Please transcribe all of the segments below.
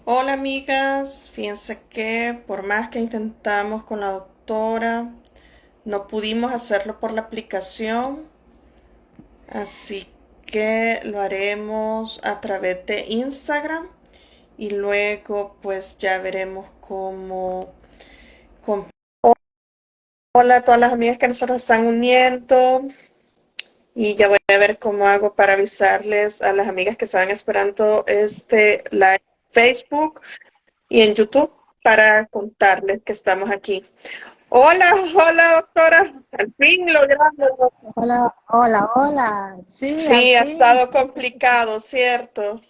Hola amigas, fíjense que por más que intentamos con la doctora, no pudimos hacerlo por la aplicación, así que lo haremos a través de Instagram y luego pues ya veremos cómo... cómo- Hola a todas las amigas que nosotros están uniendo y ya voy a ver cómo hago para avisarles a las amigas que estaban esperando este live en Facebook y en YouTube para contarles que estamos aquí. Hola, hola doctora, al fin logramos. Hola, hola, hola. Sí, al Sí, ha fin. estado complicado, ¿cierto?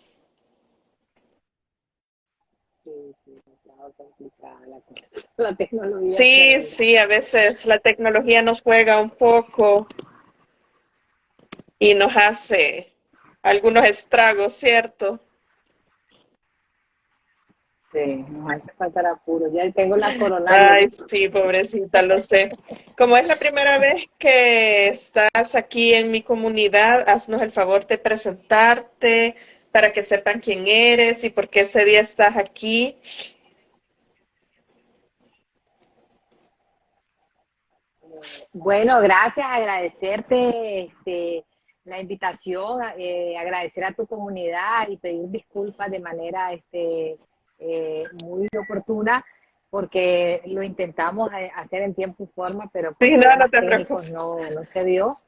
Sí, sí, ha estado complicada la cosa. La tecnología Sí, juega. sí, a veces la tecnología nos juega un poco y nos hace algunos estragos, ¿cierto? Sí, nos hace pasar apuro. Ya tengo la coronavirus. Ay, sí, pobrecita, lo sé. Como es la primera vez que estás aquí en mi comunidad, haznos el favor de presentarte para que sepan quién eres y por qué ese día estás aquí. Bueno, gracias, agradecerte la invitación, agradecer a tu comunidad y pedir disculpas de manera muy oportuna porque lo intentamos hacer en tiempo y forma, pero Sí, por no, no problemas te técnicos preocupes. no se dio.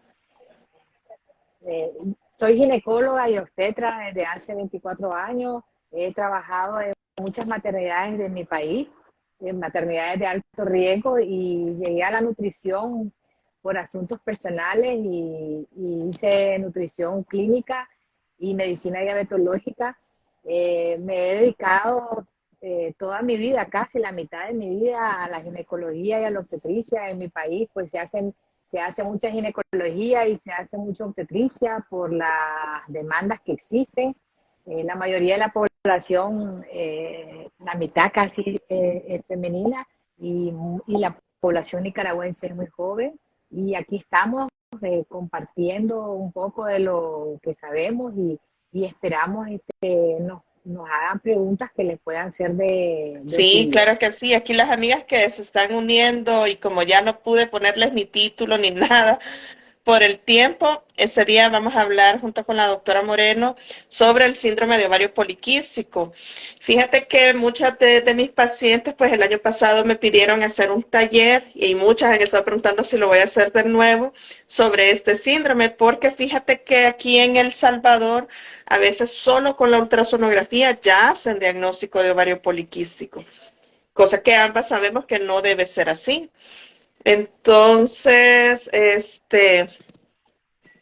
Eh, Soy ginecóloga y obstetra desde hace 24 años. He trabajado en muchas maternidades de mi país, en maternidades de alto riesgo, y llegué a la nutrición por asuntos personales y hice nutrición clínica y medicina diabetológica. Me he dedicado toda mi vida, casi la mitad de mi vida, a la ginecología y a la obstetricia. En mi país pues se hace mucha ginecología y se hace mucha obstetricia por las demandas que existen. La mayoría de la población, la mitad casi es femenina, y la población nicaragüense es muy joven. Y aquí estamos compartiendo un poco de lo que sabemos, y esperamos nos hagan preguntas que les puedan ser de Sí, utilidad. claro que sí. Aquí las amigas que se están uniendo y como ya no pude ponerles ni título ni nada, por el tiempo, ese día vamos a hablar junto con la doctora Moreno sobre el síndrome de ovario poliquístico. Fíjate que muchas de mis pacientes, pues el año pasado me pidieron hacer un taller y muchas han estado preguntando si lo voy a hacer de nuevo sobre este síndrome, porque fíjate que aquí en El Salvador, a veces solo con la ultrasonografía ya hacen diagnóstico de ovario poliquístico, cosa que ambas sabemos que no debe ser así. Entonces,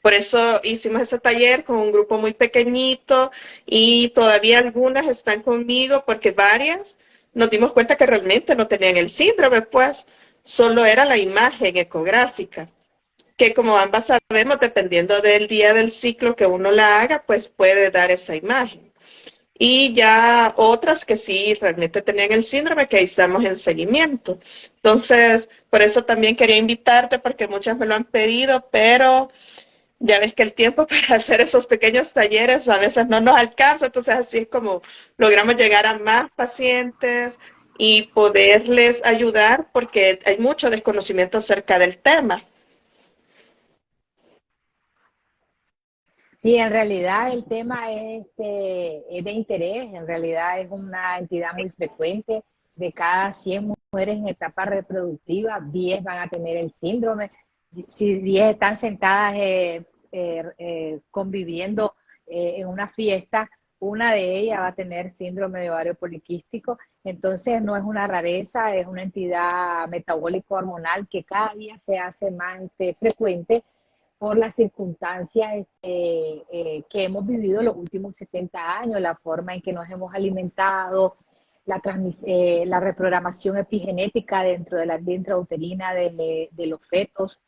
por eso hicimos ese taller con un grupo muy pequeñito y todavía algunas están conmigo porque varias nos dimos cuenta que realmente no tenían el síndrome, pues solo era la imagen ecográfica, que como ambas sabemos, dependiendo del día del ciclo que uno la haga, pues puede dar esa imagen. Y ya otras que sí realmente tenían el síndrome, que ahí estamos en seguimiento. Entonces, por eso también quería invitarte, porque muchas me lo han pedido, pero ya ves que el tiempo para hacer esos pequeños talleres a veces no nos alcanza, entonces así es como logramos llegar a más pacientes y poderles ayudar porque hay mucho desconocimiento acerca del tema. Sí, en realidad el tema es de interés. En realidad es una entidad muy frecuente. De cada 100 mujeres en etapa reproductiva, 10 van a tener el síndrome. Si 10 están sentadas conviviendo en una fiesta, una de ellas va a tener síndrome de ovario poliquístico. Entonces no es una rareza, es una entidad metabólico hormonal que cada día se hace más frecuente por las circunstancias que hemos vivido los últimos 70 años, la forma en que nos hemos alimentado, la reprogramación epigenética dentro de la ambiente intrauterina de los fetos,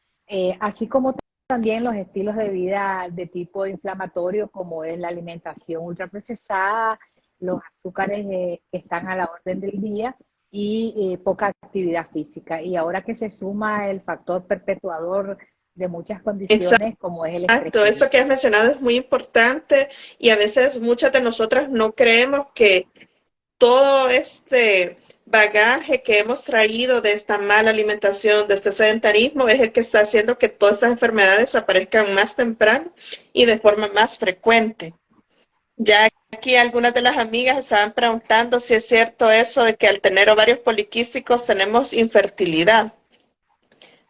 así como también los estilos de vida de tipo inflamatorio, como es la alimentación ultraprocesada, los azúcares que están a la orden del día, y poca actividad física. Y ahora que se suma el factor perpetuador de muchas condiciones como es el estrés Exacto, eso que has clínico. mencionado es muy importante y a veces muchas de nosotras no creemos que todo este bagaje que hemos traído de esta mala alimentación, de este sedentarismo, es el que está haciendo que todas estas enfermedades aparezcan más temprano y de forma más frecuente. Ya aquí algunas de las amigas estaban preguntando si es cierto eso de que al tener ovarios poliquísticos tenemos infertilidad.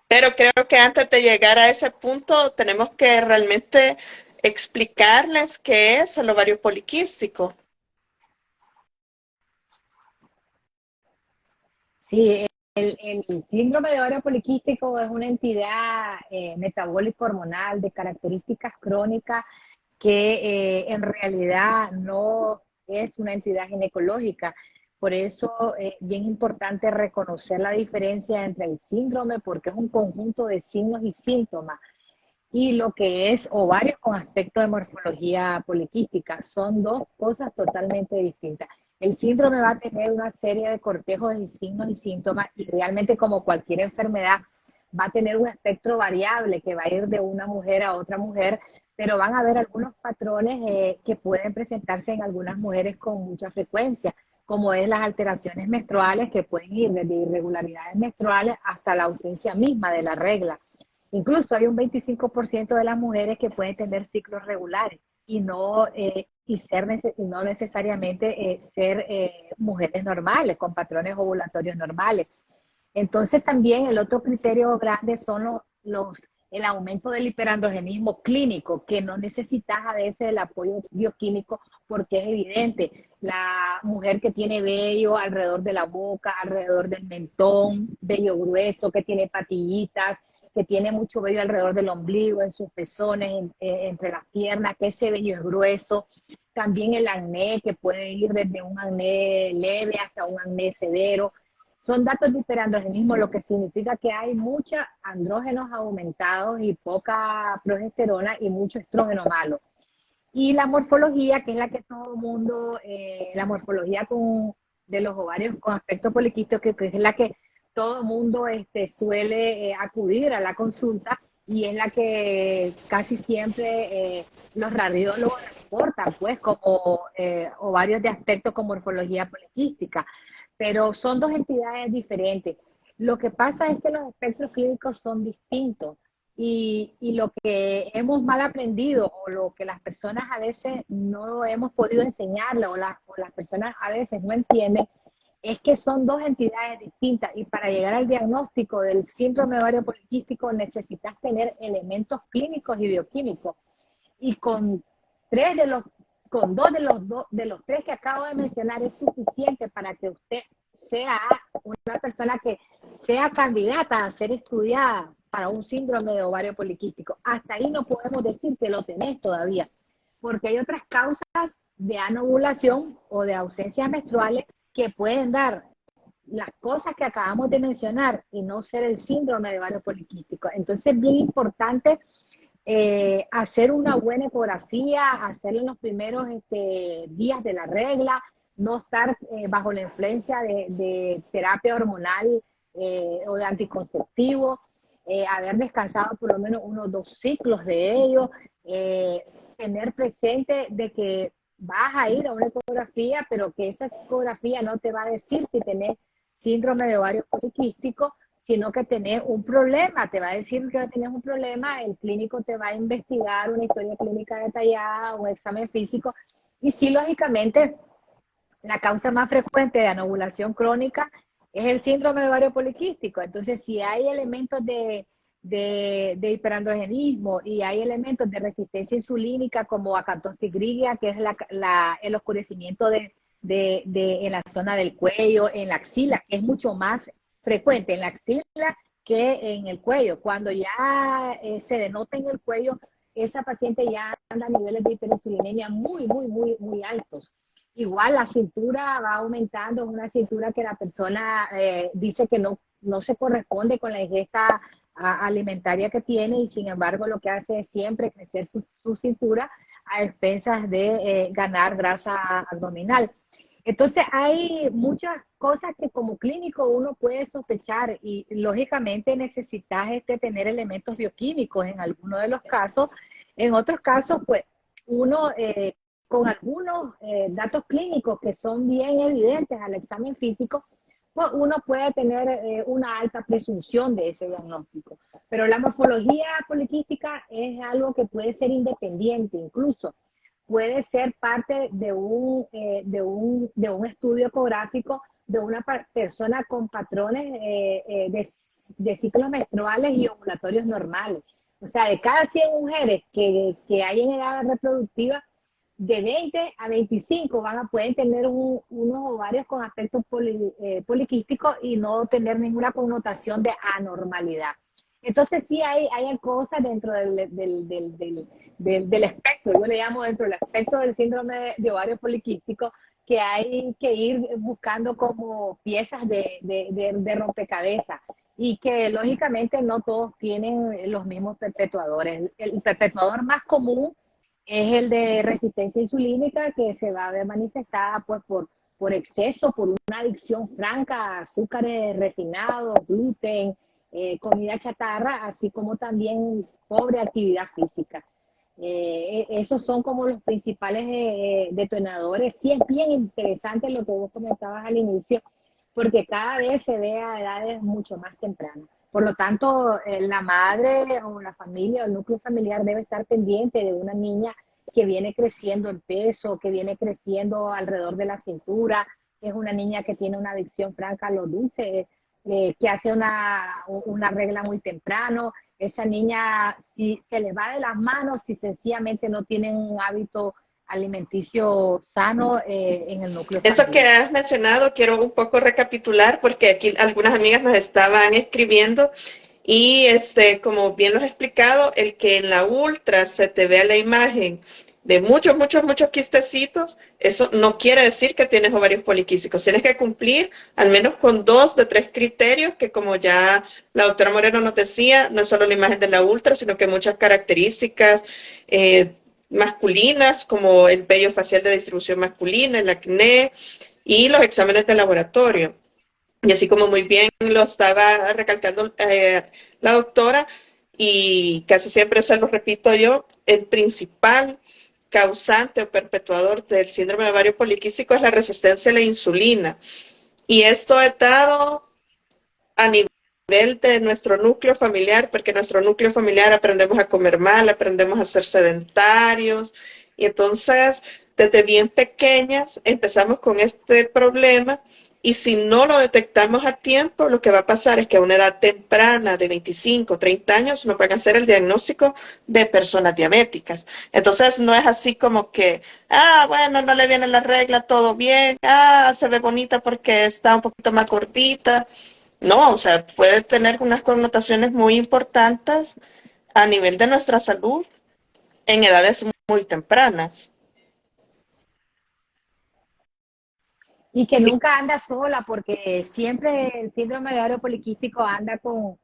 Pero creo que antes de llegar a ese punto tenemos que realmente explicarles qué es el ovario poliquístico. Sí, el síndrome de ovario poliquístico es una entidad metabólica hormonal de características crónicas que en realidad no es una entidad ginecológica. Por eso es bien importante reconocer la diferencia entre el síndrome, porque es un conjunto de signos y síntomas, y lo que es ovario con aspecto de morfología poliquística. Son dos cosas totalmente distintas. El síndrome va a tener una serie de cortejos de signos y síntomas, y realmente, como cualquier enfermedad, va a tener un espectro variable que va a ir de una mujer a otra mujer, pero van a haber algunos patrones que pueden presentarse en algunas mujeres con mucha frecuencia, como es las alteraciones menstruales, que pueden ir desde irregularidades menstruales hasta la ausencia misma de la regla. Incluso hay un 25% de las mujeres que pueden tener ciclos regulares y no necesariamente ser mujeres normales, con patrones ovulatorios normales. Entonces también el otro criterio grande son el aumento del hiperandrogenismo clínico, que no necesitas a veces el apoyo bioquímico, porque es evidente. La mujer que tiene vello alrededor de la boca, alrededor del mentón, vello grueso, que tiene patillitas, que tiene mucho vello alrededor del ombligo, en sus pezones, entre las piernas, que ese vello es grueso. También el acné, que puede ir desde un acné leve hasta un acné severo. Son datos de hiperandrogenismo, lo que significa que hay muchos andrógenos aumentados y poca progesterona y mucho estrógeno malo. Y la morfología, que es la que todo el mundo, la morfología de los ovarios con aspecto poliquístico, que es la que todo el mundo suele acudir a la consulta, y es la que casi siempre los radiólogos reportan, pues, como ovarios de aspecto con morfología poliquística. Pero son dos entidades diferentes. Lo que pasa es que los espectros clínicos son distintos, y lo que hemos mal aprendido, o lo que las personas a veces no hemos podido enseñarle, o las personas a veces no entienden, es que son dos entidades distintas, y para llegar al diagnóstico del síndrome ovario poliquístico necesitas tener elementos clínicos y bioquímicos, y tres de los, con de los tres que acabo de mencionar es suficiente para que usted sea una persona que sea candidata a ser estudiada para un síndrome de ovario poliquístico. Hasta ahí no podemos decir que lo tenés todavía, porque hay otras causas de anovulación o de ausencias menstruales que pueden dar las cosas que acabamos de mencionar y no ser el síndrome de ovario poliquístico. Entonces es bien importante hacer una buena ecografía, hacerlo en los primeros días de la regla, no estar bajo la influencia de terapia hormonal o de anticonceptivo, haber descansado por lo menos unos 2 ciclos de ello, tener presente de que vas a ir a una ecografía, pero que esa ecografía no te va a decir si tenés síndrome de ovario poliquístico, sino que tenés un problema. Te va a decir que tenés un problema, el clínico te va a investigar una historia clínica detallada, un examen físico, y sí, lógicamente, la causa más frecuente de anovulación crónica es el síndrome de ovario poliquístico. Entonces, si hay elementos de hiperandrogenismo y hay elementos de resistencia insulínica como acantostigrigia, que es el oscurecimiento en la zona del cuello, en la axila, que es mucho más frecuente en la axila que en el cuello. Cuando ya se denota en el cuello, esa paciente ya anda a niveles de hiperinsulinemia muy, muy, muy, muy altos. Igual la cintura va aumentando, es una cintura que la persona dice que no se corresponde con la ingesta alimentaria que tiene, y sin embargo lo que hace es siempre crecer su cintura a expensas de ganar grasa abdominal. Entonces hay muchas cosas que como clínico uno puede sospechar, y lógicamente necesitas tener elementos bioquímicos en algunos de los casos. En otros casos, pues uno con algunos datos clínicos que son bien evidentes al examen físico, pues uno puede tener una alta presunción de ese diagnóstico. Pero la morfología poliquística es algo que puede ser independiente, incluso puede ser parte de un estudio ecográfico de una persona con patrones de ciclos menstruales y ovulatorios normales. O sea, de cada 100 mujeres que hay en edad reproductiva, de 20 a 25 pueden tener unos ovarios con aspecto poliquístico y no tener ninguna connotación de anormalidad. Entonces sí hay cosas dentro del espectro, yo le llamo dentro del espectro del síndrome de ovario poliquístico, que hay que ir buscando como piezas de rompecabezas y que lógicamente no todos tienen los mismos perpetuadores. El perpetuador más común es el de resistencia insulínica, que se va a ver manifestada pues por exceso, por una adicción franca a azúcares refinados, gluten, comida chatarra, así como también pobre actividad física. Esos son como los principales detonadores. Sí es bien interesante lo que vos comentabas al inicio, porque cada vez se ve a edades mucho más tempranas. Por lo tanto, la madre o la familia o el núcleo familiar debe estar pendiente de una niña que viene creciendo en peso, que viene creciendo alrededor de la cintura, que es una niña que tiene una adicción franca a los dulces, que hace una regla muy temprano. Esa niña, si se le va de las manos, si sencillamente no tienen un hábito alimenticio sano en el núcleo Eso que familiar. has mencionado, quiero un poco recapitular porque aquí algunas amigas nos estaban escribiendo y como bien lo has explicado, el que en la ultra se te vea la imagen de muchos quistecitos, eso no quiere decir que tienes ovarios poliquísticos. Tienes que cumplir al menos con 2 de 3 criterios que, como ya la doctora Moreno nos decía, no es solo la imagen de la ultra, sino que muchas características masculinas, como el vello facial de distribución masculina, el acné y los exámenes de laboratorio. Y así como muy bien lo estaba recalcando la doctora, y casi siempre se lo repito yo, el principal causante o perpetuador del síndrome de ovario poliquístico es la resistencia a la insulina. Y esto es dado a nivel de nuestro núcleo familiar, porque nuestro núcleo familiar aprendemos a comer mal, aprendemos a ser sedentarios, y entonces desde bien pequeñas empezamos con este problema, y si no lo detectamos a tiempo, lo que va a pasar es que a una edad temprana de 25, 30 años nos van a hacer el diagnóstico de personas diabéticas. Entonces no es así como que, bueno, no le viene la regla, todo bien, se ve bonita porque está un poquito más gordita. No, o sea, puede tener unas connotaciones muy importantes a nivel de nuestra salud en edades muy tempranas. Y que nunca anda sola, porque siempre el síndrome de ovario poliquístico anda con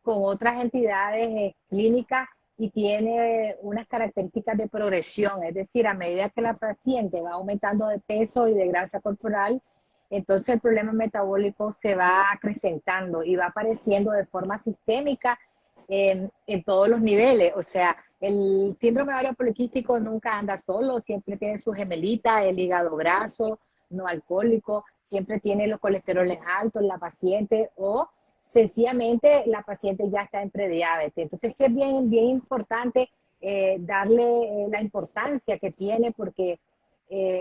otras entidades clínicas y tiene unas características de progresión, es decir, a medida que la paciente va aumentando de peso y de grasa corporal, entonces el problema metabólico se va acrecentando y va apareciendo de forma sistémica en todos los niveles. O sea, el síndrome ovario poliquístico nunca anda solo, siempre tiene su gemelita, el hígado graso, no alcohólico, siempre tiene los colesteroles altos la paciente, o sencillamente la paciente ya está en prediabetes. Entonces sí es bien importante darle la importancia que tiene, porque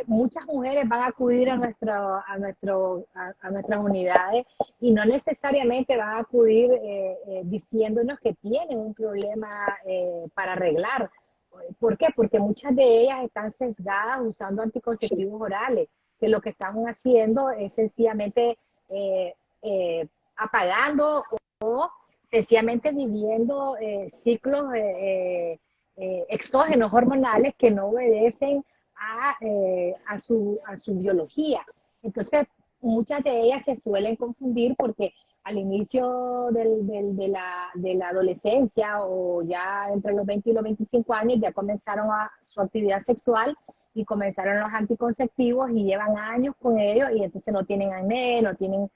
muchas mujeres van a acudir a nuestras unidades y no necesariamente van a acudir diciéndonos que tienen un problema para arreglar. ¿Por qué? Porque muchas de ellas están sesgadas usando anticonceptivos orales, que lo que están haciendo es sencillamente apagando o sencillamente viviendo ciclos exógenos hormonales que no obedecen a su biología. Entonces, muchas de ellas se suelen confundir porque al inicio de la adolescencia o ya entre los 20 y los 25 años ya comenzaron su actividad sexual y comenzaron los anticonceptivos y llevan años con ellos y entonces no tienen acné, no tienen,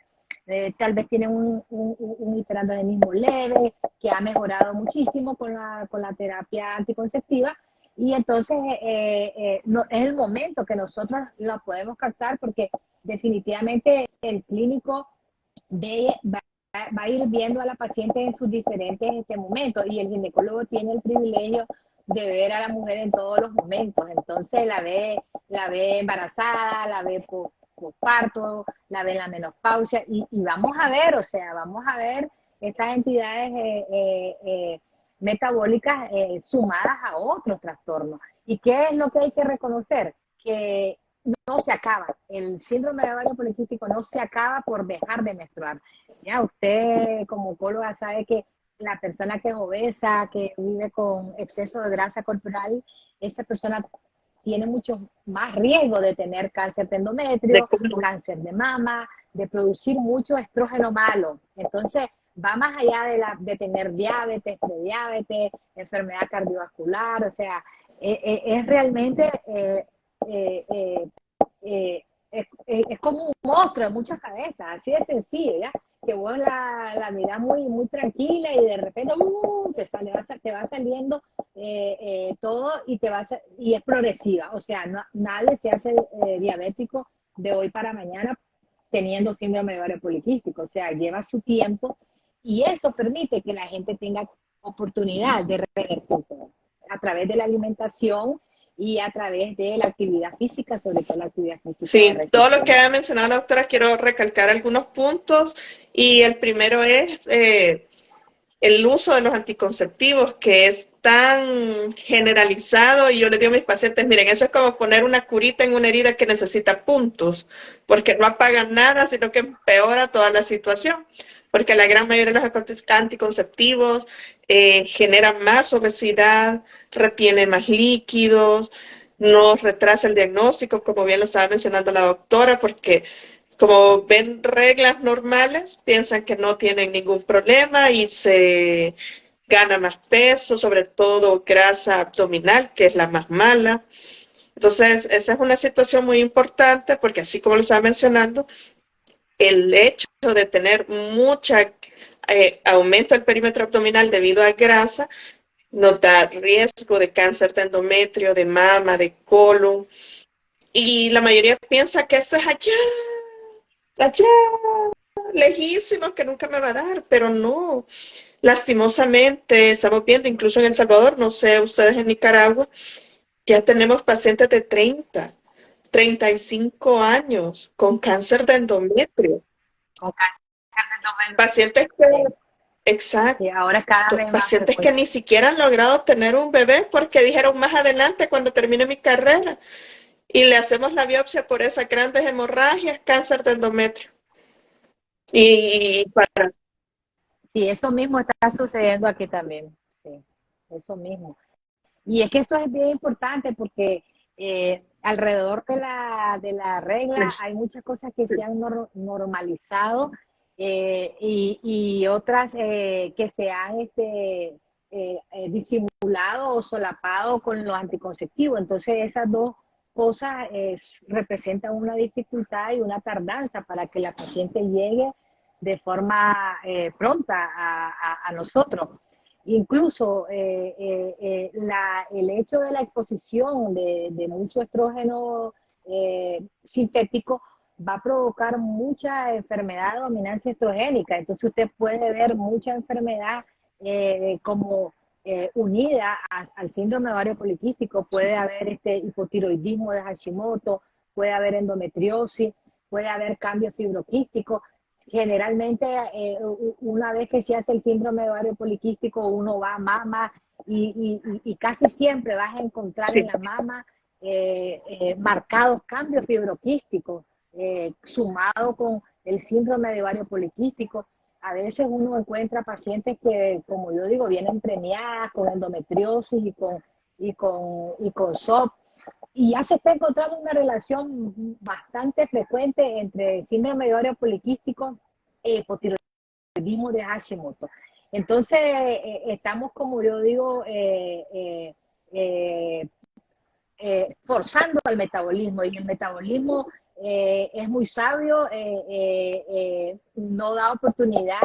tal vez tienen un hiperandrogenismo leve que ha mejorado muchísimo con la terapia anticonceptiva, Y entonces no, es el momento que nosotros lo podemos captar porque definitivamente el clínico va a ir viendo a la paciente en sus diferentes momentos y el ginecólogo tiene el privilegio de ver a la mujer en todos los momentos. Entonces la ve embarazada, la ve posparto, la ve en la menopausia y vamos a ver, o sea, vamos a ver estas entidades metabólicas sumadas a otros trastornos. ¿Y qué es lo que hay que reconocer? Que no se acaba. El síndrome de ovario poliquístico no se acaba por dejar de menstruar. Ya usted como oncóloga sabe que la persona que es obesa, que vive con exceso de grasa corporal, esa persona tiene mucho más riesgo de tener cáncer de endometrio, cáncer de mama, de producir mucho estrógeno malo. Entonces, va más allá de tener diabetes, prediabetes, enfermedad cardiovascular, o sea, es realmente es como un monstruo de muchas cabezas, así de sencillo, ¿ya? Que vos la mirás muy, muy tranquila y de repente te va saliendo todo y es progresiva, o sea, nadie se hace diabético de hoy para mañana teniendo síndrome de ovario poliquístico, o sea, lleva su tiempo y eso permite que la gente tenga oportunidad de revertir a través de la alimentación y a través de la actividad física, sobre todo la actividad física. Sí, todo lo que ha mencionado la doctora, quiero recalcar algunos puntos y el primero es el uso de los anticonceptivos, que es tan generalizado, y yo le digo a mis pacientes, miren, eso es como poner una curita en una herida que necesita puntos, porque no apagan nada, sino que empeora toda la situación, porque la gran mayoría de los anticonceptivos generan más obesidad, retiene más líquidos, nos retrasa el diagnóstico, como bien lo estaba mencionando la doctora, porque como ven reglas normales, piensan que no tienen ningún problema y se gana más peso, sobre todo grasa abdominal, que es la más mala. Entonces, esa es una situación muy importante porque así como lo estaba mencionando, el hecho de tener mucha aumento del perímetro abdominal debido a grasa nos da riesgo de cáncer de endometrio, de mama, de colon. Y la mayoría piensa que esto es allá, lejísimos, que nunca me va a dar, pero no. Lastimosamente, estamos viendo, incluso en El Salvador, no sé, ustedes en Nicaragua, ya tenemos pacientes de 35 años con cáncer de endometrio. Con cáncer de endometrio. Pacientes que, exacto, y ahora cada vez más pacientes que ni siquiera han logrado tener un bebé porque dijeron más adelante cuando termine mi carrera y le hacemos la biopsia por esas grandes hemorragias, cáncer de endometrio. Y para Sí, eso mismo está sucediendo aquí también. Sí, eso mismo. Y es que eso es bien importante porque alrededor de la regla hay muchas cosas que se han normalizado y otras que se han disimulado o solapado con los anticonceptivos. Entonces esas dos cosas representan una dificultad y una tardanza para que la paciente llegue de forma pronta a nosotros. Incluso el hecho de la exposición de mucho estrógeno sintético va a provocar mucha enfermedad de dominancia estrogénica. Entonces usted puede ver mucha enfermedad como unida al síndrome de ovario poliquístico. Puede haber hipotiroidismo de Hashimoto, puede haber endometriosis, puede haber cambios fibroquísticos. Generalmente una vez que se hace el síndrome de ovario poliquístico uno va a mama y casi siempre vas a encontrar en la mama marcados cambios fibroquísticos sumado con el síndrome de ovario poliquístico. A veces uno encuentra pacientes que, como yo digo, vienen premiadas con endometriosis y con SOP. Y ya se está encontrando una relación bastante frecuente entre síndrome de ovario poliquístico e hipotiroidismo de Hashimoto. Entonces, estamos, como yo digo, forzando al metabolismo y el metabolismo es muy sabio, no da oportunidad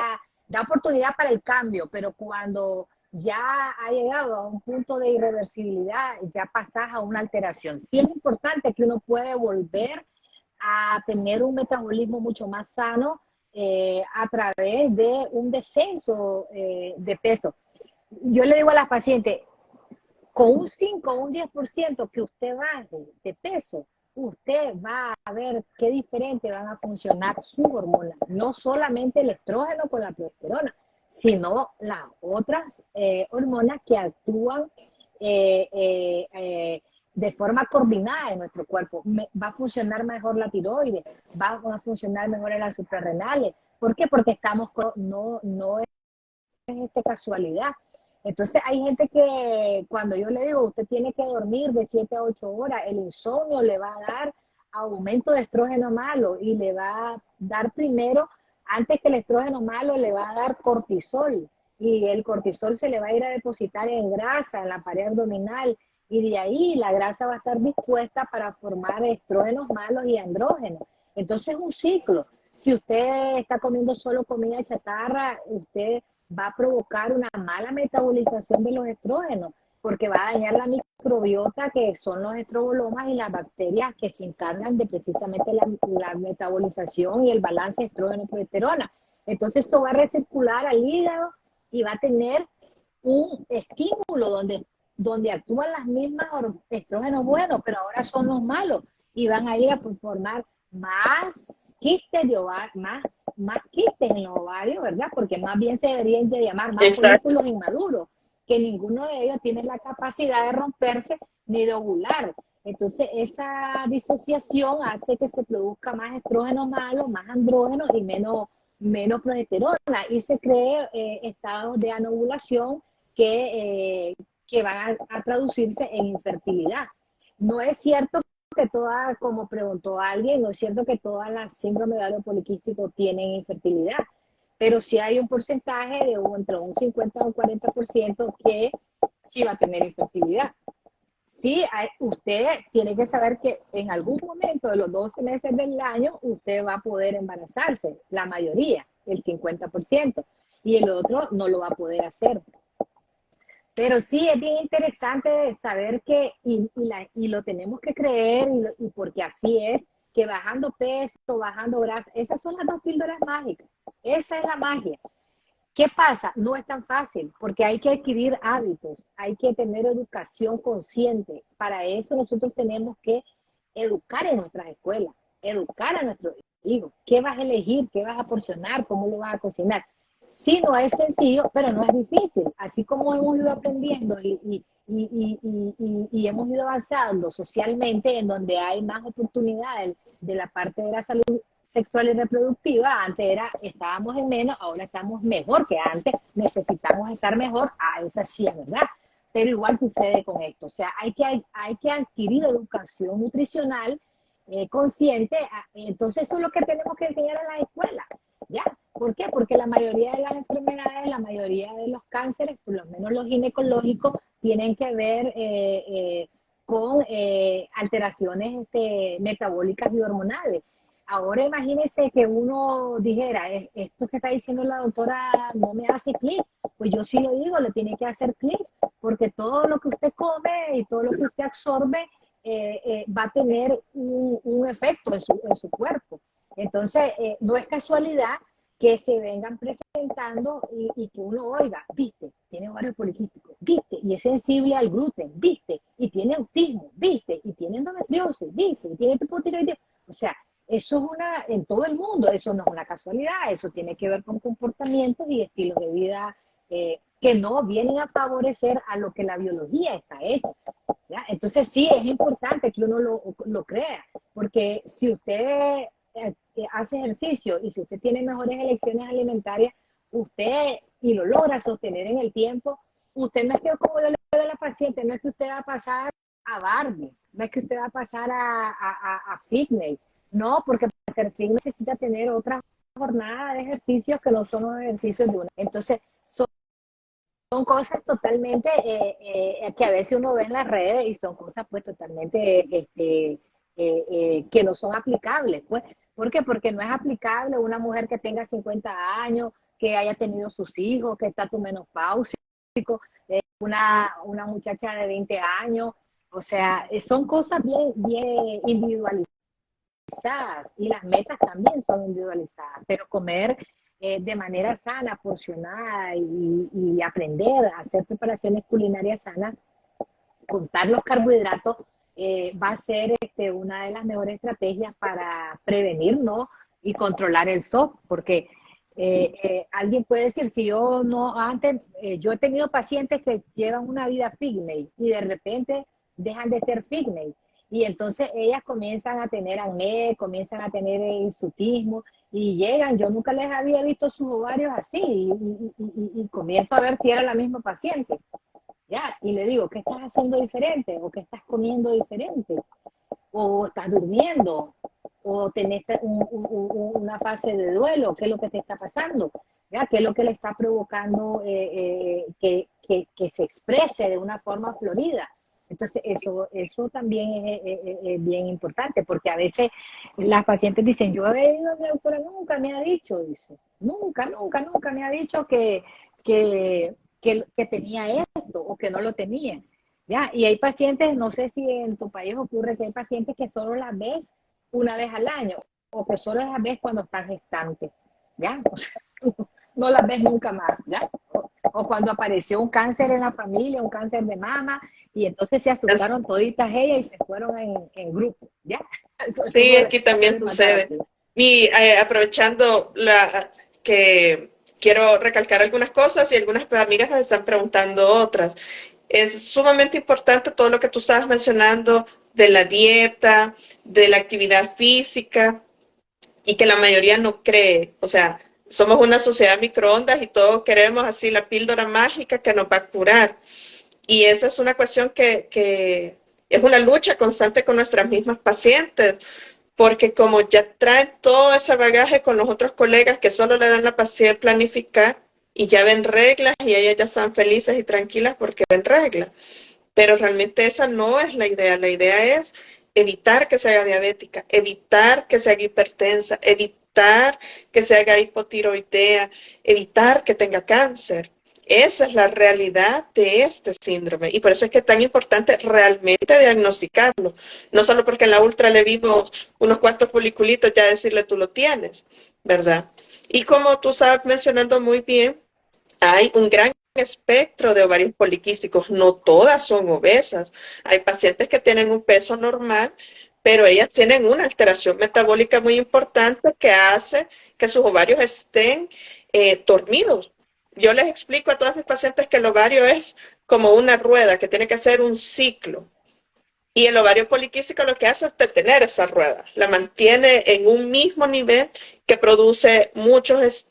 para el cambio, pero cuando ya ha llegado a un punto de irreversibilidad, ya pasas a una alteración. Sí es importante que uno puede volver a tener un metabolismo mucho más sano a través de un descenso de peso. Yo le digo a las pacientes, con un 5 o un 10% que usted baje de peso, usted va a ver qué diferente van a funcionar sus hormonas. No solamente el estrógeno con la progesterona, sino las otras hormonas que actúan eh, eh, eh, de forma coordinada en nuestro cuerpo. Va a funcionar mejor la tiroides, va a funcionar mejor en las suprarrenales. ¿Por qué? Porque estamos no es casualidad. Entonces hay gente que cuando yo le digo, usted tiene que dormir de 7 a 8 horas, el insomnio le va a dar aumento de estrógeno malo y le va a dar primero, antes que el estrógeno malo, le va a dar cortisol y el cortisol se le va a ir a depositar en grasa, en la pared abdominal y de ahí la grasa va a estar dispuesta para formar estrógenos malos y andrógenos. Entonces es un ciclo. Si usted está comiendo solo comida chatarra, usted va a provocar una mala metabolización de los estrógenos, porque va a dañar la microbiota, que son los estrobolomas y las bacterias que se encargan de precisamente la metabolización y el balance estrógeno-progesterona. Entonces esto va a recircular al hígado y va a tener un estímulo donde actúan las mismas estrógenos buenos, pero ahora son los malos y van a ir a formar más quistes de ovario, más quistes en los ovarios, ¿verdad? Porque más bien se deberían de llamar más folículos inmaduros, que ninguno de ellos tiene la capacidad de romperse ni de ovular. Entonces, esa disociación hace que se produzca más estrógenos malos, más andrógenos y menos progesterona. Y se cree estados de anovulación que van a traducirse en infertilidad. No es cierto que todas, como preguntó alguien, no es cierto que todas las síndromes de ovario poliquístico tienen infertilidad, pero sí hay un porcentaje de entre un 50 o un 40% que sí va a tener infertilidad. Sí, usted tiene que saber que en algún momento de los 12 meses del año usted va a poder embarazarse, la mayoría, el 50%, y el otro no lo va a poder hacer. Pero sí, es bien interesante saber que, y lo tenemos que creer, y porque así es, que bajando peso, bajando grasa, esas son las dos píldoras mágicas. Esa es la magia. ¿Qué pasa? No es tan fácil, porque hay que adquirir hábitos, hay que tener educación consciente. Para eso nosotros tenemos que educar en nuestras escuelas, educar a nuestros hijos. ¿Qué vas a elegir? ¿Qué vas a porcionar? ¿Cómo lo vas a cocinar? Sí, no es sencillo, pero no es difícil. Así como hemos ido aprendiendo y hemos ido avanzando socialmente, en donde hay más oportunidades de la parte de la salud sexual y reproductiva. Antes estábamos en menos, ahora estamos mejor que antes, necesitamos estar mejor, esa sí es verdad, pero igual sucede con esto. O sea, hay que adquirir educación nutricional consciente. Entonces eso es lo que tenemos que enseñar en la escuela, ¿ya? ¿Por qué? Porque la mayoría de las enfermedades, la mayoría de los cánceres, por lo menos los ginecológicos, tienen que ver con alteraciones metabólicas y hormonales. Ahora imagínese que uno dijera, esto que está diciendo la doctora no me hace clic. Pues yo sí le digo, le tiene que hacer clic, porque todo lo que usted come y todo lo que usted absorbe va a tener un efecto en su cuerpo. Entonces, no es casualidad que se vengan presentando y que uno oiga, viste, tiene ovario poliquístico, viste, y es sensible al gluten, viste, y tiene autismo, viste, y tiene endometriosis, viste, y tiene hipotiroidismo. O sea, eso es en todo el mundo, eso no es una casualidad, eso tiene que ver con comportamientos y estilos de vida que no vienen a favorecer a lo que la biología está hecha, ¿ya? Entonces sí, es importante que uno lo crea, porque si usted hace ejercicio y si usted tiene mejores elecciones alimentarias, usted, y lo logra sostener en el tiempo, usted no es que, como yo le digo a la paciente, no es que usted va a pasar a Barbie, no es que usted va a pasar a fitness, no, porque para hacer fitness necesita tener otra jornada de ejercicios que no son los ejercicios de una. Entonces, son cosas totalmente que a veces uno ve en las redes y son cosas pues totalmente que no son aplicables. Pues. ¿Por qué? Porque no es aplicable una mujer que tenga 50 años, que haya tenido sus hijos, que está tu menopausia, una muchacha de 20 años, o sea, son cosas bien, bien individualizadas y las metas también son individualizadas, pero comer de manera sana, porcionada y aprender a hacer preparaciones culinarias sanas, contar los carbohidratos, va a ser una de las mejores estrategias para prevenir, ¿no? Y controlar el SOP, porque alguien puede decir, si yo no, antes, yo he tenido pacientes que llevan una vida fitness y de repente dejan de ser fitness. Y entonces ellas comienzan a tener acné, comienzan a tener hirsutismo y llegan, yo nunca les había visto sus ovarios así y comienzo a ver si era la misma paciente. ¿Ya? Y le digo, ¿qué estás haciendo diferente? ¿O qué estás comiendo diferente? ¿O estás durmiendo? ¿O tenés una fase de duelo? ¿Qué es lo que te está pasando? ¿Ya? ¿Qué es lo que le está provocando que se exprese de una forma florida? Entonces, eso también es bien importante, porque a veces las pacientes dicen, yo he ido a mi doctora, nunca me ha dicho, dice, nunca me ha dicho que tenía esto o que no lo tenía. ¿Ya? Y hay pacientes, no sé si en tu país ocurre que hay pacientes que solo las ves una vez al año o que solo las ves cuando están gestantes. ¿Ya? O sea, no las ves nunca más. ¿Ya? O cuando apareció un cáncer en la familia, un cáncer de mama, y entonces se asustaron toditas ellas y se fueron en grupo. ¿Ya? Eso Sí, aquí también sucede. Y aprovechando que quiero recalcar algunas cosas y algunas amigas nos están preguntando otras. Es sumamente importante todo lo que tú estabas mencionando de la dieta, de la actividad física y que la mayoría no cree. O sea, somos una sociedad microondas y todos queremos así la píldora mágica que nos va a curar. Y esa es una cuestión que es una lucha constante con nuestras mismas pacientes, porque como ya traen todo ese bagaje con los otros colegas que solo le dan la paciencia planificar y ya ven reglas y ellas ya están felices y tranquilas porque ven reglas. Pero realmente esa no es la idea es evitar que se haga diabética, evitar que se haga hipertensa, evitar que se haga hipotiroidea, evitar que tenga cáncer. Esa es la realidad de este síndrome y por eso es que es tan importante realmente diagnosticarlo. No solo porque en la ultra le vimos unos cuantos foliculitos ya decirle tú lo tienes, ¿verdad? Y como tú estabas mencionando muy bien, hay un gran espectro de ovarios poliquísticos, no todas son obesas. Hay pacientes que tienen un peso normal, pero ellas tienen una alteración metabólica muy importante que hace que sus ovarios estén dormidos. Yo les explico a todas mis pacientes que el ovario es como una rueda que tiene que hacer un ciclo. Y el ovario poliquístico lo que hace es detener esa rueda, la mantiene en un mismo nivel que produce muchos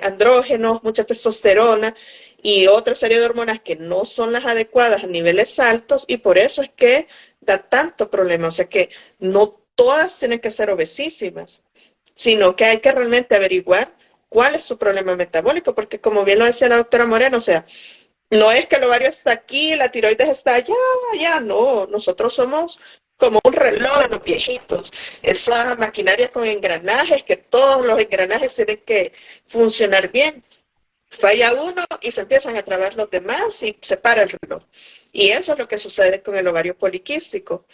andrógenos, mucha testosterona y otra serie de hormonas que no son las adecuadas a niveles altos y por eso es que da tanto problema. O sea que no todas tienen que ser obesísimas, sino que hay que realmente averiguar cuál es su problema metabólico, porque como bien lo decía la doctora Moreno, o sea, no es que el ovario está aquí, la tiroides está allá, allá, no. Nosotros somos como un reloj de los viejitos. Esa maquinaria con engranajes, que todos los engranajes tienen que funcionar bien. Falla uno y se empiezan a trabar los demás y se para el reloj. Y eso es lo que sucede con el ovario poliquístico.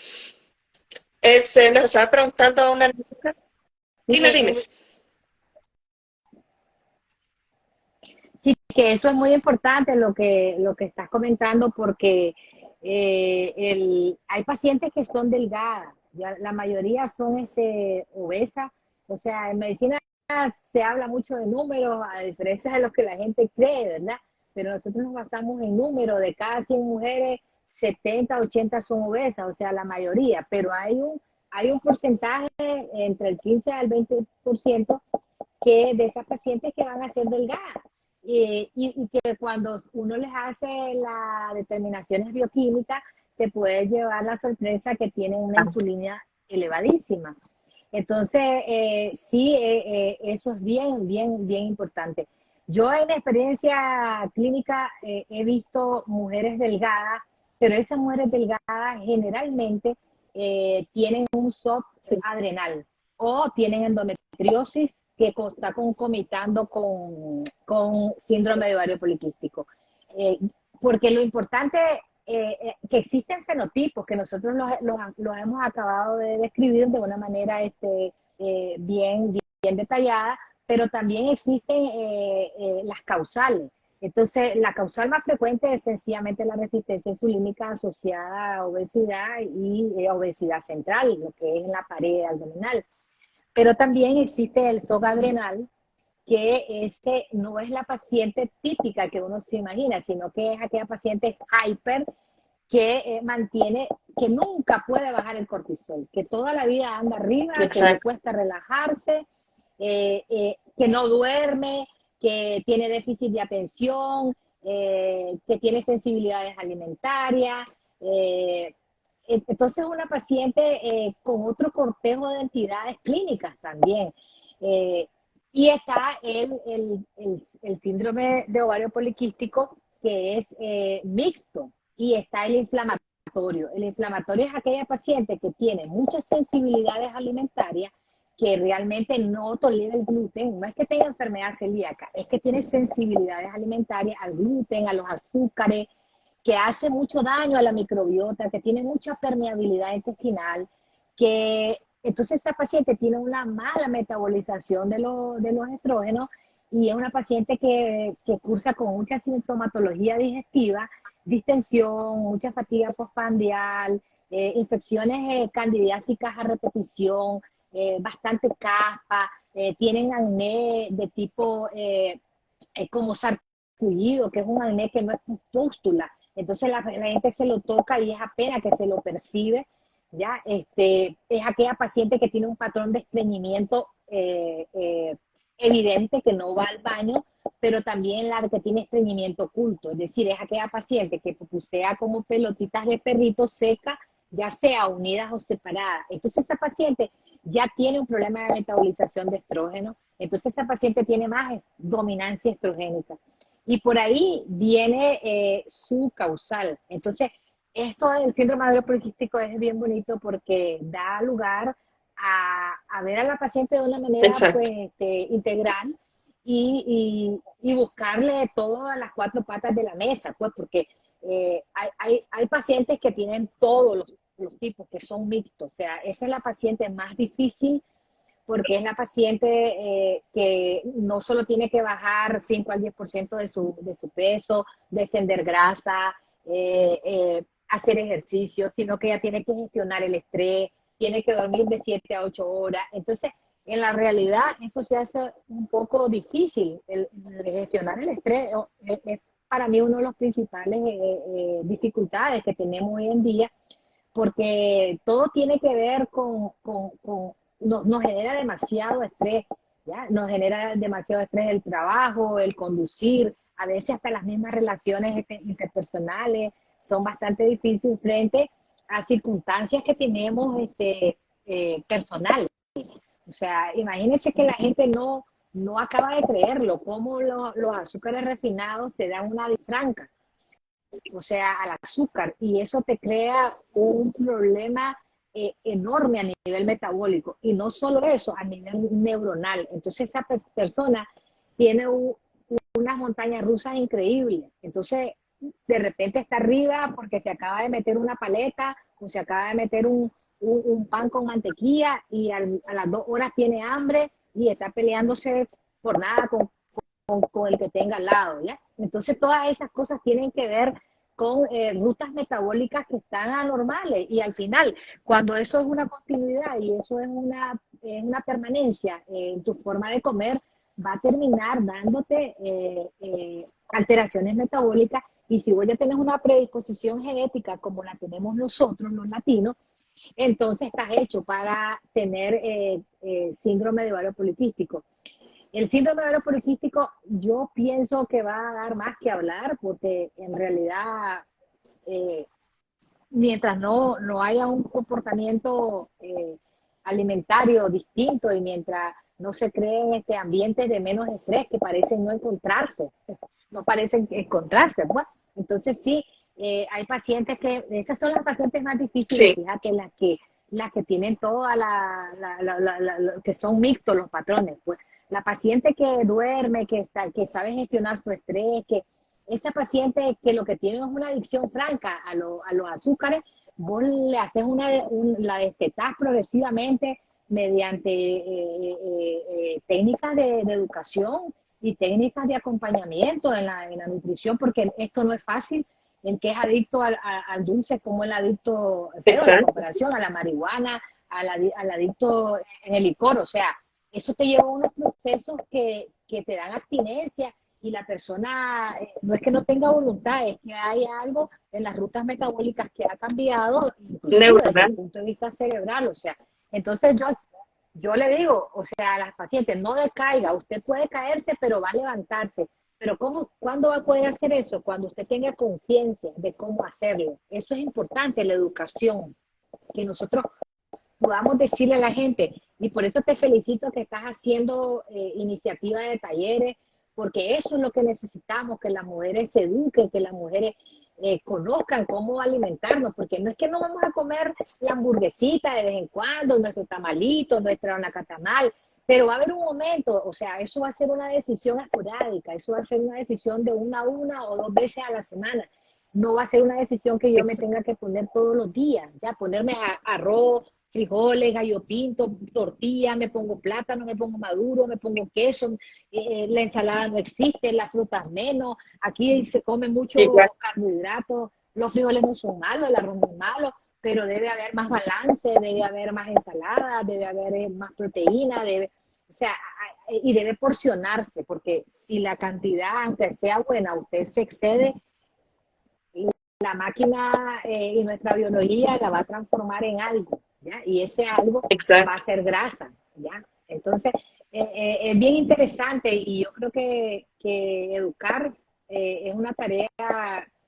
Nos estaba preguntando a una... Dime. Sí, que eso es muy importante lo que estás comentando porque hay pacientes que son delgadas, ya la mayoría son obesas, o sea, en medicina se habla mucho de números, a diferencia de lo que la gente cree, ¿verdad? Pero nosotros nos basamos en números, de cada 100 mujeres, 70, 80 son obesas, o sea, la mayoría, pero hay un porcentaje entre el 15 al 20% que de esas pacientes que van a ser delgadas. Y que cuando uno les hace las determinaciones bioquímicas, te puedes llevar la sorpresa que tienen una insulina elevadísima. Entonces, sí, eso es bien importante. Yo en experiencia clínica he visto mujeres delgadas, pero esas mujeres delgadas generalmente tienen un SOP adrenal o tienen endometriosis que está concomitando con síndrome de ovario poliquístico. porque lo importante que existen fenotipos que nosotros los hemos acabado de describir de una manera bien detallada, pero también existen las causales. Entonces, la causal más frecuente es sencillamente la resistencia insulínica asociada a obesidad y obesidad central, lo que es en la pared abdominal. Pero también existe el shock adrenal, que ese no es la paciente típica que uno se imagina, sino que es aquella paciente hyper que mantiene, que nunca puede bajar el cortisol, que toda la vida anda arriba, que le cuesta relajarse, que no duerme, que tiene déficit de atención, que tiene sensibilidades alimentarias. Entonces, una paciente con otro cortejo de entidades clínicas también. Y está el síndrome de ovario poliquístico, que es mixto, y está el inflamatorio. El inflamatorio es aquella paciente que tiene muchas sensibilidades alimentarias, que realmente no tolera el gluten. No es que tenga enfermedad celíaca, es que tiene sensibilidades alimentarias al gluten, a los azúcares, que hace mucho daño a la microbiota, que tiene mucha permeabilidad intestinal, que entonces esa paciente tiene una mala metabolización de los estrógenos, y es una paciente que cursa con mucha sintomatología digestiva, distensión, mucha fatiga postprandial, infecciones candidiásicas a repetición, bastante caspa, tienen acné de tipo como sarpullido, que es un acné que no es pústula. Entonces la gente se lo toca y es apenas que se lo percibe, ¿ya? Es aquella paciente que tiene un patrón de estreñimiento evidente, que no va al baño, pero también la que tiene estreñimiento oculto, es decir, es aquella paciente que pupusea como pelotitas de perrito seca, ya sea unidas o separadas. Entonces esa paciente ya tiene un problema de metabolización de estrógeno, entonces esa paciente tiene más dominancia estrogénica. Y por ahí viene su causal. Entonces, esto del síndrome ovario poliquístico es bien bonito porque da lugar a ver a la paciente de una manera pues, integral y buscarle todas las cuatro patas de la mesa, pues, porque hay pacientes que tienen todos los tipos, que son mixtos. O sea, esa es la paciente más difícil, porque es la paciente que no solo tiene que bajar 5 al 10% de su peso, descender grasa, hacer ejercicio, sino que ella tiene que gestionar el estrés, tiene que dormir de 7 a 8 horas. Entonces, en la realidad, eso se hace un poco difícil. El gestionar el estrés es para mí uno de los principales dificultades que tenemos hoy en día, porque todo tiene que ver nos genera demasiado estrés, ¿ya? Nos genera demasiado estrés el trabajo, el conducir, a veces hasta las mismas relaciones interpersonales son bastante difíciles frente a circunstancias que tenemos personales. O sea, imagínense que la gente no acaba de creerlo, cómo los azúcares refinados te dan una franca, o sea, al azúcar, y eso te crea un problema enorme a nivel metabólico, y no solo eso, a nivel neuronal. Entonces esa persona tiene unas montañas rusas increíbles. Entonces, de repente está arriba porque se acaba de meter una paleta o se acaba de meter un pan con mantequilla, y a las 2 horas tiene hambre y está peleándose por nada con el que tenga al lado, ¿ya? Entonces todas esas cosas tienen que ver con rutas metabólicas que están anormales, y al final, cuando eso es una continuidad y eso es una permanencia en tu forma de comer, va a terminar dándote alteraciones metabólicas. Y si vos ya tenés una predisposición genética como la tenemos nosotros los latinos, entonces estás hecho para tener síndrome de ovario poliquístico. El síndrome de ovario poliquístico, yo pienso que va a dar más que hablar, porque en realidad, mientras no haya un comportamiento alimentario distinto, y mientras no se creen ambientes de menos estrés que parecen no parecen encontrarse, pues. Entonces sí, hay pacientes esas son las pacientes más difíciles, sí. Fíjate, las que tienen todas que son mixtos los patrones, pues. La paciente que duerme, que sabe gestionar su estrés, que esa paciente que lo que tiene es una adicción franca a los azúcares, vos le haces la destetás progresivamente mediante técnicas de educación y técnicas de acompañamiento en la nutrición, porque esto no es fácil. El que es adicto al dulce, como el adicto, feo la Exacto. comparación, a la marihuana, al adicto en el licor, o sea, eso te lleva a unos procesos que te dan abstinencia y la persona no es que no tenga voluntad, es que hay algo en las rutas metabólicas que ha cambiado, inclusive desde el Neuronal. punto de vista cerebral, o sea, entonces yo le digo, o sea, a las pacientes, no decaiga, usted puede caerse, pero va a levantarse. Pero ¿cuándo va a poder hacer eso? Cuando usted tenga conciencia de cómo hacerlo. Eso es importante, la educación, que nosotros podamos decirle a la gente. Y por eso te felicito que estás haciendo iniciativas de talleres, porque eso es lo que necesitamos, que las mujeres se eduquen, que las mujeres conozcan cómo alimentarnos, porque no es que no vamos a comer la hamburguesita de vez en cuando, nuestro tamalito, nuestra nacatamal, pero va a haber un momento, o sea, eso va a ser una decisión esporádica, eso va a ser una decisión de una o dos veces a la semana. No va a ser una decisión que yo me tenga que poner todos los días, ya ponerme arroz, frijoles, gallo pinto, tortilla, me pongo plátano, me pongo maduro, me pongo queso, la ensalada no existe, las frutas menos, aquí se come mucho Igual. carbohidratos, los frijoles no son malos, el arroz no es malo, pero debe haber más balance, debe haber más ensalada, debe haber más proteína, o sea, y debe porcionarse, porque si la cantidad, aunque sea buena, usted se excede, la máquina y nuestra biología la va a transformar en algo, ¿ya? Y ese algo va Exacto. a ser grasa, ¿ya? Entonces, es bien interesante y yo creo que educar es una tarea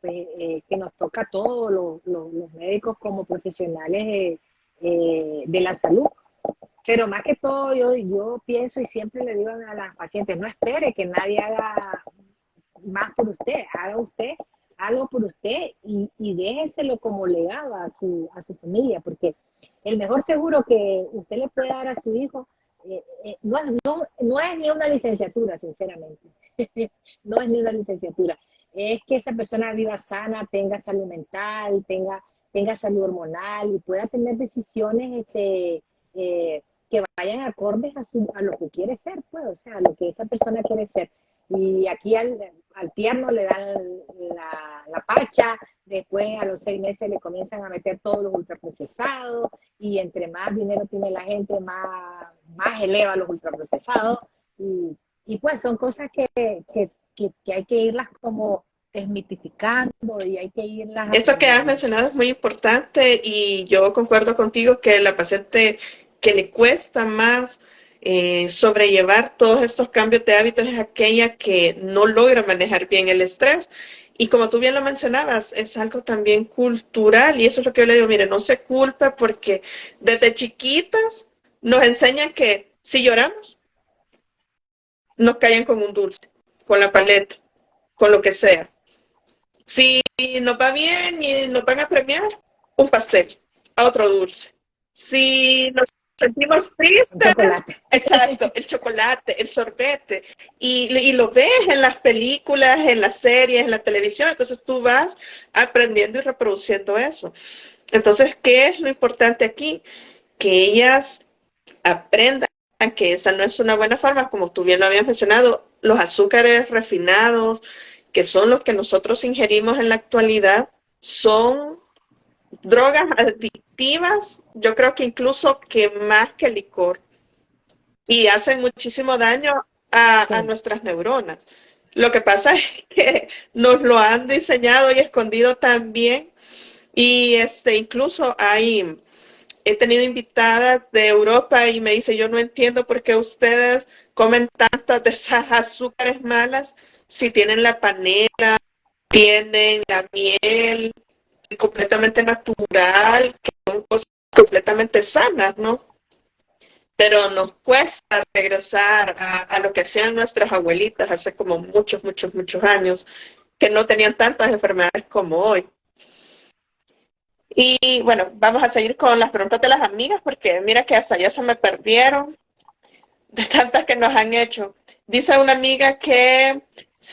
que nos toca a todos los médicos como profesionales de la salud. Pero más que todo, yo pienso y siempre le digo a las pacientes, no espere que nadie haga más por usted, haga usted algo por usted y déjeselo como legado a su familia, porque el mejor seguro que usted le puede dar a su hijo no es ni una licenciatura, sinceramente. No es ni una licenciatura. Es que esa persona viva sana, tenga salud mental, tenga salud hormonal y pueda tener decisiones que vayan acordes a lo que quiere ser, pues, o sea, a lo que esa persona quiere ser. Y aquí al tierno le dan la pacha, después a los 6 meses le comienzan a meter todos los ultraprocesados y entre más dinero tiene la gente, más eleva los ultraprocesados. Y pues son cosas que hay que irlas como desmitificando y hay que irlas Esto que has aprendiendo. mencionado es muy importante y yo concuerdo contigo que la paciente que le cuesta más sobrellevar todos estos cambios de hábitos es aquella que no logra manejar bien el estrés. Y como tú bien lo mencionabas, es algo también cultural y eso es lo que yo le digo, mire, no se culpa porque desde chiquitas nos enseñan que si lloramos, nos callan con un dulce, con la paleta, con lo que sea. Si nos va bien y nos van a premiar, un pastel, a otro dulce. Si nos sentimos Un tristes, chocolate. exacto, el chocolate, el sorbete. Y lo ves en las películas, en las series, en la televisión, entonces tú vas aprendiendo y reproduciendo eso. Entonces, ¿qué es lo importante aquí? Que ellas aprendan que esa no es una buena forma, como tú bien lo habías mencionado, los azúcares refinados, que son los que nosotros ingerimos en la actualidad, son drogas adictivas, yo creo que incluso que más que el licor, y hacen muchísimo daño a Sí. nuestras neuronas. Lo que pasa es que nos lo han diseñado y escondido también, y incluso he tenido invitadas de Europa y me dice, yo no entiendo por qué ustedes comen tantas de esas azúcares malas si tienen la panela, tienen la miel completamente natural, que son cosas completamente sanas, ¿no? Pero nos cuesta regresar a lo que hacían nuestras abuelitas hace como muchos, muchos, muchos años, que no tenían tantas enfermedades como hoy. Y bueno, vamos a seguir con las preguntas de las amigas porque mira que hasta ya se me perdieron de tantas que nos han hecho. Dice una amiga que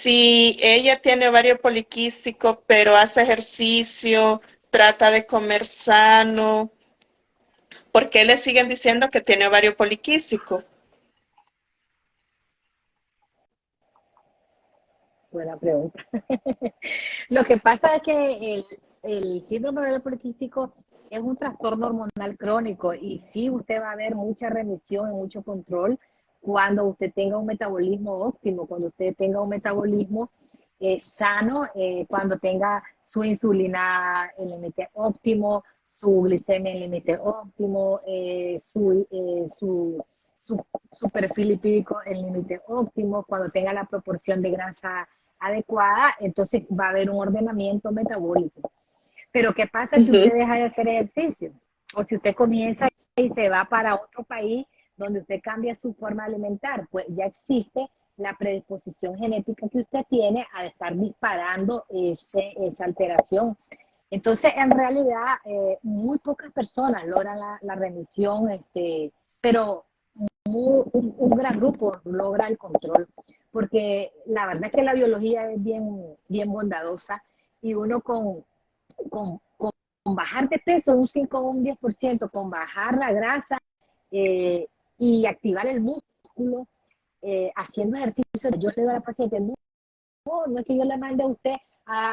Si ella tiene ovario poliquístico, pero hace ejercicio, trata de comer sano, ¿por qué le siguen diciendo que tiene ovario poliquístico? Buena pregunta. Lo que pasa es que el síndrome ovario poliquístico es un trastorno hormonal crónico y sí usted va a ver mucha remisión y mucho control cuando usted tenga un metabolismo óptimo, cuando usted tenga un metabolismo sano, cuando tenga su insulina en límite óptimo, su glicemia en límite óptimo, su perfil lipídico en límite óptimo, cuando tenga la proporción de grasa adecuada, entonces va a haber un ordenamiento metabólico. Pero ¿qué pasa Uh si usted -huh. deja de hacer ejercicio? O si usted comienza y se va para otro país donde usted cambia su forma de alimentar, pues ya existe la predisposición genética que usted tiene a estar disparando esa alteración. Entonces, en realidad, muy pocas personas logran la remisión, pero un gran grupo logra el control, porque la verdad es que la biología es bien bondadosa y uno con bajar de peso un 5 o un 10%, con bajar la grasa eh, y activar el músculo, haciendo ejercicio, yo le digo a la paciente, no es que yo le mande a usted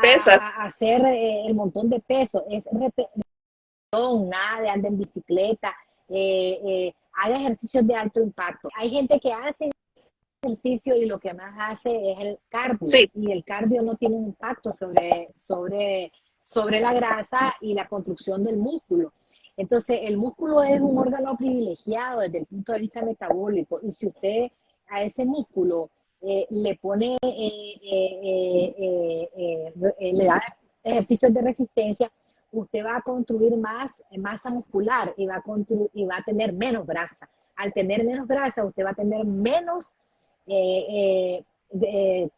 Pesa. a hacer el montón de peso, es repetición, nada de andar en bicicleta, haga ejercicios de alto impacto. Hay gente que hace ejercicio y lo que más hace es el cardio, Sí. y el cardio no tiene un impacto sobre la grasa y la construcción del músculo. Entonces, el músculo es un órgano privilegiado desde el punto de vista metabólico, y si usted a ese músculo le pone, le da ejercicios de resistencia, usted va a construir más masa muscular y va a tener menos grasa. Al tener menos grasa, usted va a tener menos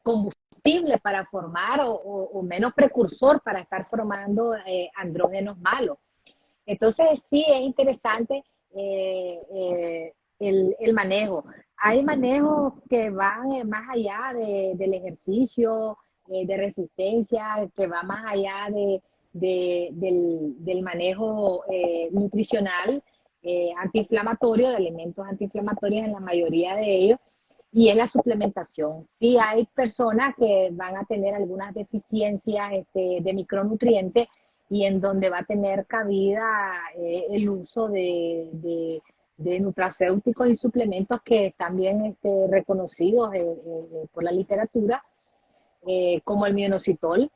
combustible para formar o menos precursor para estar formando andrógenos malos. Entonces sí es interesante el manejo. Hay manejos que van más allá del ejercicio, de resistencia, que va más allá del manejo nutricional, antiinflamatorio, de alimentos antiinflamatorios en la mayoría de ellos, y es la suplementación. Sí hay personas que van a tener algunas deficiencias de micronutrientes, y en donde va a tener cabida el uso de nutracéuticos y suplementos que están bien reconocidos por la literatura, como el minoxidil,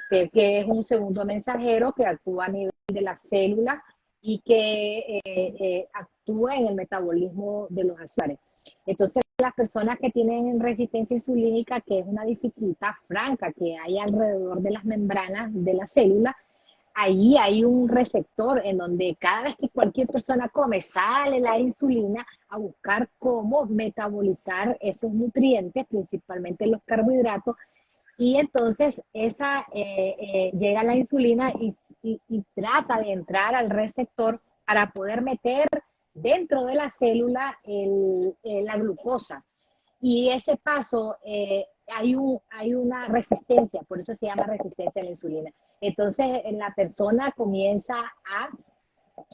que es un segundo mensajero que actúa a nivel de las células y que actúa en el metabolismo de los azúcares. Entonces, las personas que tienen resistencia insulínica, que es una dificultad franca que hay alrededor de las membranas de la célula, ahí hay un receptor en donde cada vez que cualquier persona come, sale la insulina a buscar cómo metabolizar esos nutrientes, principalmente los carbohidratos, y entonces llega la insulina y trata de entrar al receptor para poder meter dentro de la célula la glucosa. Y ese paso, hay una resistencia, por eso se llama resistencia a la insulina. Entonces la persona comienza a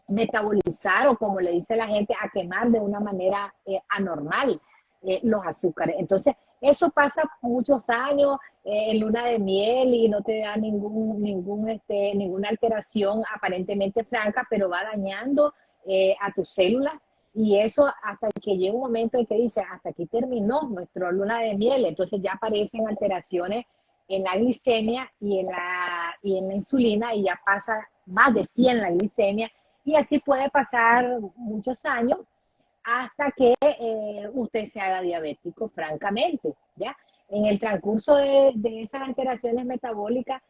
metabolizar, o como le dice la gente, a quemar de una manera anormal los azúcares. Entonces, eso pasa muchos años en luna de miel y no te da ninguna alteración aparentemente franca, pero va dañando a tus células, y eso hasta que llega un momento en que dice, hasta aquí terminó nuestra luna de miel. Entonces ya aparecen alteraciones en la glicemia y en la insulina, y ya pasa más de 100 la glicemia, y así puede pasar muchos años hasta que usted se haga diabético, francamente, ¿ya? En el transcurso de esas alteraciones metabólicas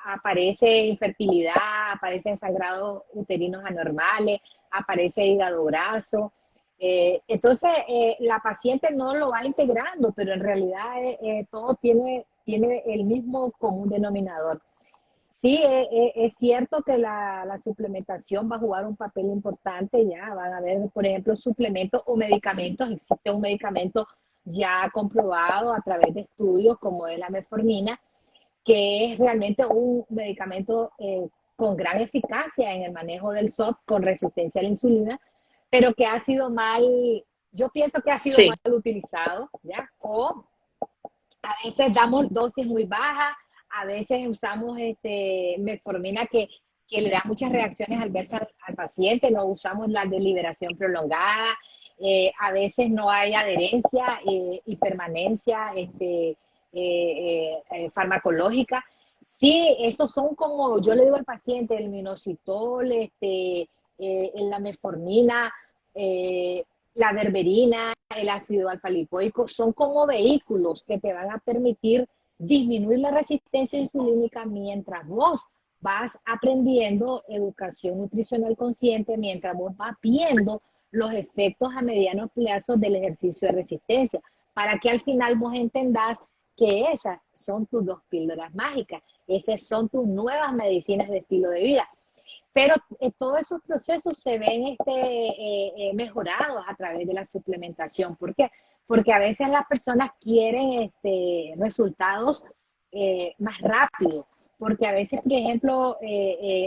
aparece infertilidad, aparecen sangrados uterinos anormales, aparece hígado graso. Entonces, la paciente no lo va integrando, pero en realidad todo tiene el mismo común denominador. Sí, es cierto que la suplementación va a jugar un papel importante. Ya van a haber, por ejemplo, suplementos o medicamentos. Existe un medicamento ya comprobado a través de estudios como es la metformina, que es realmente un medicamento con gran eficacia en el manejo del SOP con resistencia a la insulina, pero que ha sido mal, yo pienso que ha sido Sí, mal utilizado, ¿ya? O a veces damos dosis muy bajas, a veces usamos metformina que le da muchas reacciones adversas al paciente, no usamos la de liberación prolongada, a veces no hay adherencia y permanencia farmacológica. Sí, estos son como, yo le digo al paciente, el minoxidil, la metformina, la berberina, el ácido alfa-lipoico, son como vehículos que te van a permitir disminuir la resistencia insulínica mientras vos vas aprendiendo educación nutricional consciente, mientras vos vas viendo los efectos a mediano plazo del ejercicio de resistencia, para que al final vos entendás que esas son tus dos píldoras mágicas, esas son tus nuevas medicinas de estilo de vida. Pero todos esos procesos se ven mejorados a través de la suplementación. ¿Por qué? Porque a veces las personas quieren resultados más rápidos. Porque a veces, por ejemplo,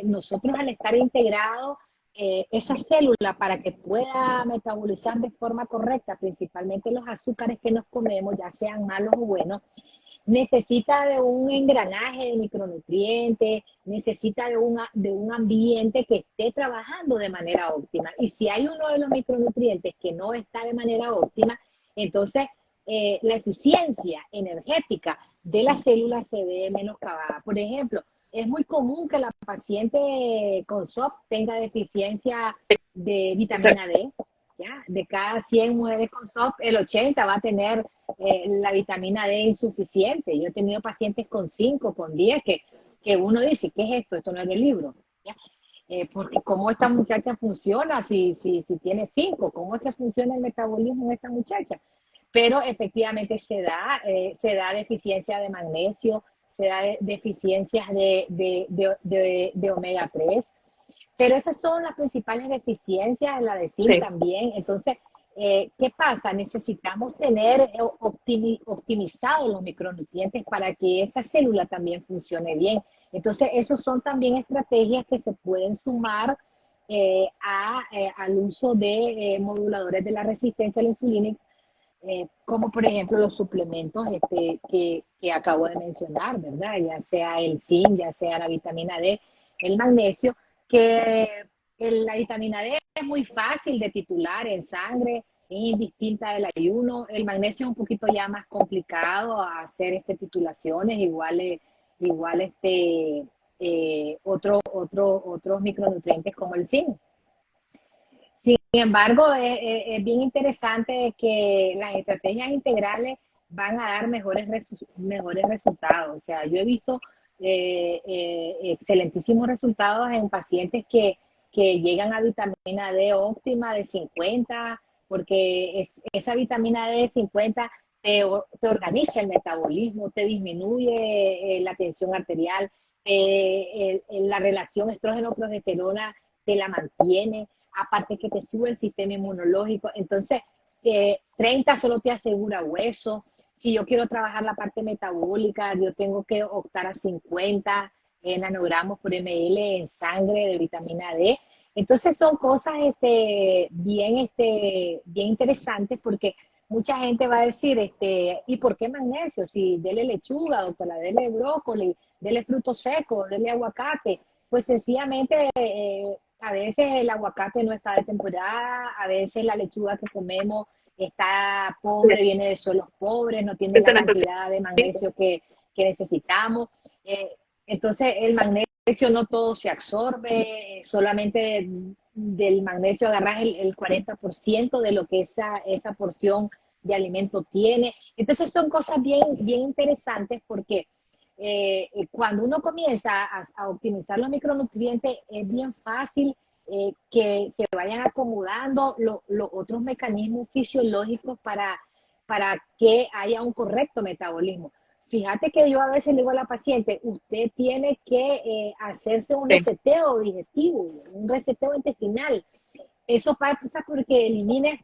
nosotros al estar integrados, esa célula para que pueda metabolizar de forma correcta, principalmente los azúcares que nos comemos, ya sean malos o buenos, necesita de un engranaje de micronutrientes, necesita de un ambiente que esté trabajando de manera óptima. Y si hay uno de los micronutrientes que no está de manera óptima, entonces la eficiencia energética de las células se ve menoscabada. Por ejemplo, es muy común que la paciente con SOP tenga deficiencia de vitamina D. ¿Ya? De cada 100 mujeres con SOP, el 80 va a tener la vitamina D insuficiente. Yo he tenido pacientes con 5, con 10, que uno dice, ¿qué es esto? Esto no es del libro. ¿Ya? Porque cómo esta muchacha funciona si tiene 5, cómo es que funciona el metabolismo de esta muchacha. Pero efectivamente se da deficiencia de magnesio, se da deficiencias de omega 3, pero esas son las principales deficiencias, la de zinc sí. también. Entonces, ¿qué pasa? Necesitamos tener optimizados los micronutrientes para que esa célula también funcione bien. Entonces, esos son también estrategias que se pueden sumar al uso de moduladores de la resistencia a la insulina, como por ejemplo los suplementos que acabo de mencionar, ¿verdad? Ya sea el zinc, ya sea la vitamina D, el magnesio, que la vitamina D es muy fácil de titular en sangre, es indistinta del ayuno. El magnesio es un poquito ya más complicado a hacer titulaciones, igual otros micronutrientes como el zinc. Sin embargo, es bien interesante que las estrategias integrales van a dar mejores resultados. O sea, yo he visto excelentísimos resultados en pacientes que llegan a vitamina D óptima de 50, porque esa vitamina D de 50 te organiza el metabolismo, te disminuye la tensión arterial, la relación estrógeno-progesterona te la mantiene, aparte que te sube el sistema inmunológico. Entonces, 30 solo te asegura hueso. Si yo quiero trabajar la parte metabólica, yo tengo que optar a 50 nanogramos por ml en sangre de vitamina D. Entonces son cosas bien interesantes, porque mucha gente va a decir, ¿y por qué magnesio? Si dele lechuga, doctora, dele brócoli, dele frutos secos, dele aguacate. Pues sencillamente a veces el aguacate no está de temporada, a veces la lechuga que comemos está pobre, viene de suelos pobres, no tiene la cantidad de magnesio que necesitamos. Entonces el magnesio no todo se absorbe, solamente del magnesio agarras el 40% de lo que esa porción de alimento tiene. Entonces son cosas bien interesantes, porque cuando uno comienza a optimizar los micronutrientes, es bien fácil que se vayan acomodando los otros mecanismos fisiológicos para que haya un correcto metabolismo. Fíjate que yo a veces le digo a la paciente, usted tiene que hacerse un reseteo digestivo, un reseteo intestinal. Eso pasa porque elimine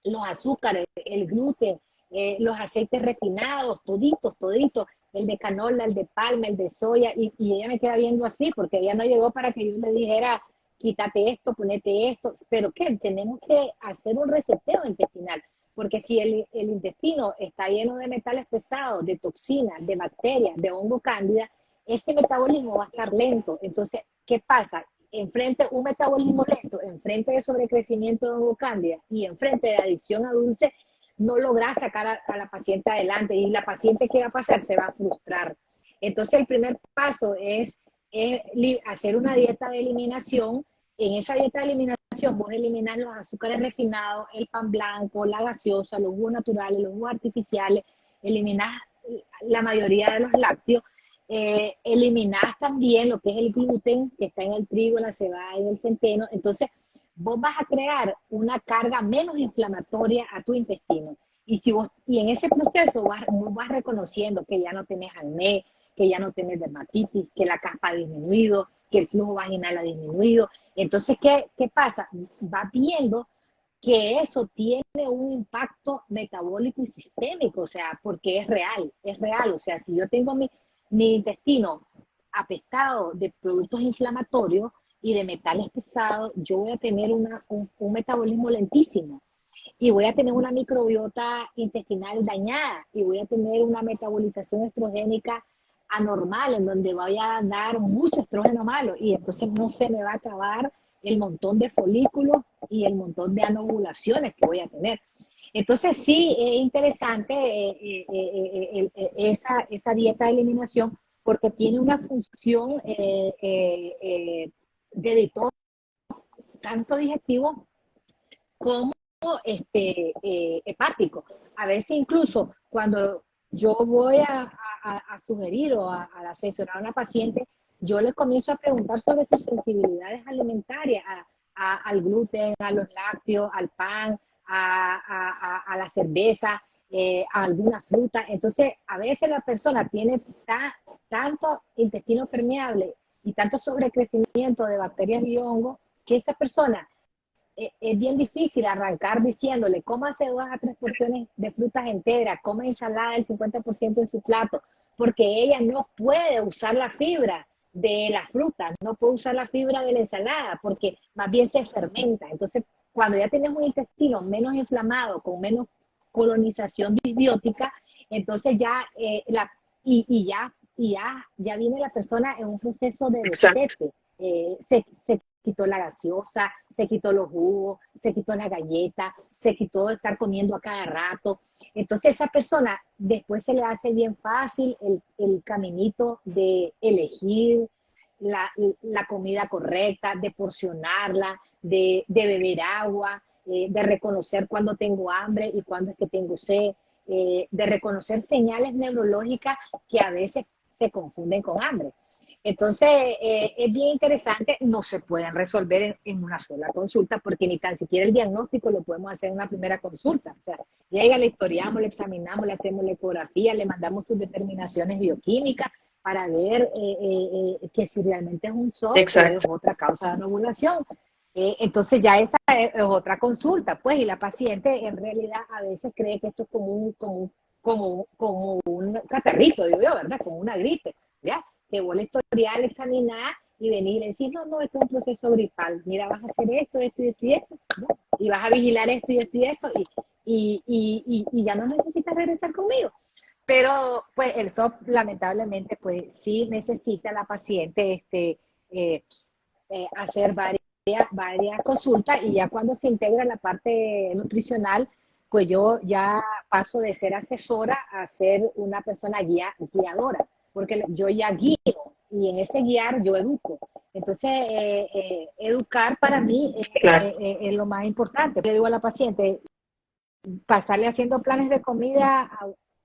los azúcares, el gluten, los aceites refinados, toditos, toditos, el de canola, el de palma, el de soya, y ella me queda viendo así, porque ella no llegó para que yo le dijera, quítate esto, ponete esto, pero ¿qué? Tenemos que hacer un reseteo intestinal, porque si el intestino está lleno de metales pesados, de toxinas, de bacterias, de hongo cándida, ese metabolismo va a estar lento. Entonces, ¿qué pasa? Enfrente un metabolismo lento, enfrente de sobrecrecimiento de hongo cándida y enfrente de adicción a dulce, no logra sacar a la paciente adelante, y la paciente, ¿qué va a pasar? Se va a frustrar. Entonces, el primer paso es hacer una dieta de eliminación. En esa dieta de eliminación vos eliminás los azúcares refinados, el pan blanco, la gaseosa, los jugos naturales, los jugos artificiales, eliminás la mayoría de los lácteos, eliminás también lo que es el gluten que está en el trigo, en la cebada y en el centeno. Entonces, vos vas a crear una carga menos inflamatoria a tu intestino. Y en ese proceso vas reconociendo que ya no tenés acné, que ya no tenés dermatitis, que la caspa ha disminuido, que el flujo vaginal ha disminuido. Entonces, ¿qué pasa? Vas viendo que eso tiene un impacto metabólico y sistémico, o sea, porque es real. O sea, si yo tengo mi intestino apestado de productos inflamatorios y de metales pesados, yo voy a tener un metabolismo lentísimo y voy a tener una microbiota intestinal dañada y voy a tener una metabolización estrogénica anormal, en donde voy a dar mucho estrógeno malo, y entonces no se me va a acabar el montón de folículos y el montón de anovulaciones que voy a tener. Entonces sí, es interesante esa dieta de eliminación, porque tiene una función de detox, tanto digestivo como hepático. A veces incluso cuando yo voy a sugerir o a asesorar a una paciente, yo les comienzo a preguntar sobre sus sensibilidades alimentarias, al gluten, a los lácteos, al pan, a la cerveza, a alguna fruta. Entonces, a veces la persona tiene tanto intestino permeable y tanto sobrecrecimiento de bacterias y hongos, que esa persona es bien difícil arrancar diciéndole, cómase 2 a 3 porciones de frutas enteras, coma ensalada del 50% en su plato, porque ella no puede usar la fibra de la fruta, no puede usar la fibra de la ensalada, porque más bien se fermenta. Entonces, cuando ya tenemos un intestino menos inflamado, con menos colonización disbiótica, entonces ya, ya viene la persona en un proceso de destete. Se quitó la gaseosa, se quitó los jugos, se quitó la galleta, se quitó de estar comiendo a cada rato. Entonces esa persona después se le hace bien fácil el caminito de elegir la comida correcta, de porcionarla, de beber agua, de reconocer cuando tengo hambre y cuando es que tengo sed, de reconocer señales neurológicas que a veces se confunden con hambre. Entonces, es bien interesante. No se pueden resolver en una sola consulta, porque ni tan siquiera el diagnóstico lo podemos hacer en una primera consulta. O sea, llega, le historiamos, le examinamos, le hacemos la ecografía, le mandamos sus determinaciones bioquímicas para ver que si realmente es un SOP o es otra causa de anovulación. Entonces ya esa es otra consulta, pues, y la paciente en realidad a veces cree que esto es como un catarrito, digo yo, ¿verdad? Como una gripe, ¿ya? Que vos la historial examinar y venir y decir, no, esto es un proceso gripal, mira, vas a hacer esto, esto y esto y esto, ¿no? Y vas a vigilar esto y esto y esto, y ya no necesitas regresar conmigo. Pero, pues, el SOP, lamentablemente, pues, sí necesita la paciente hacer varias consultas, y ya cuando se integra la parte nutricional, pues yo ya paso de ser asesora a ser una persona guiadora, porque yo ya guío, y en ese guiar yo educo. Entonces, educar para mí es lo más importante. Le digo a la paciente, pasarle haciendo planes de comida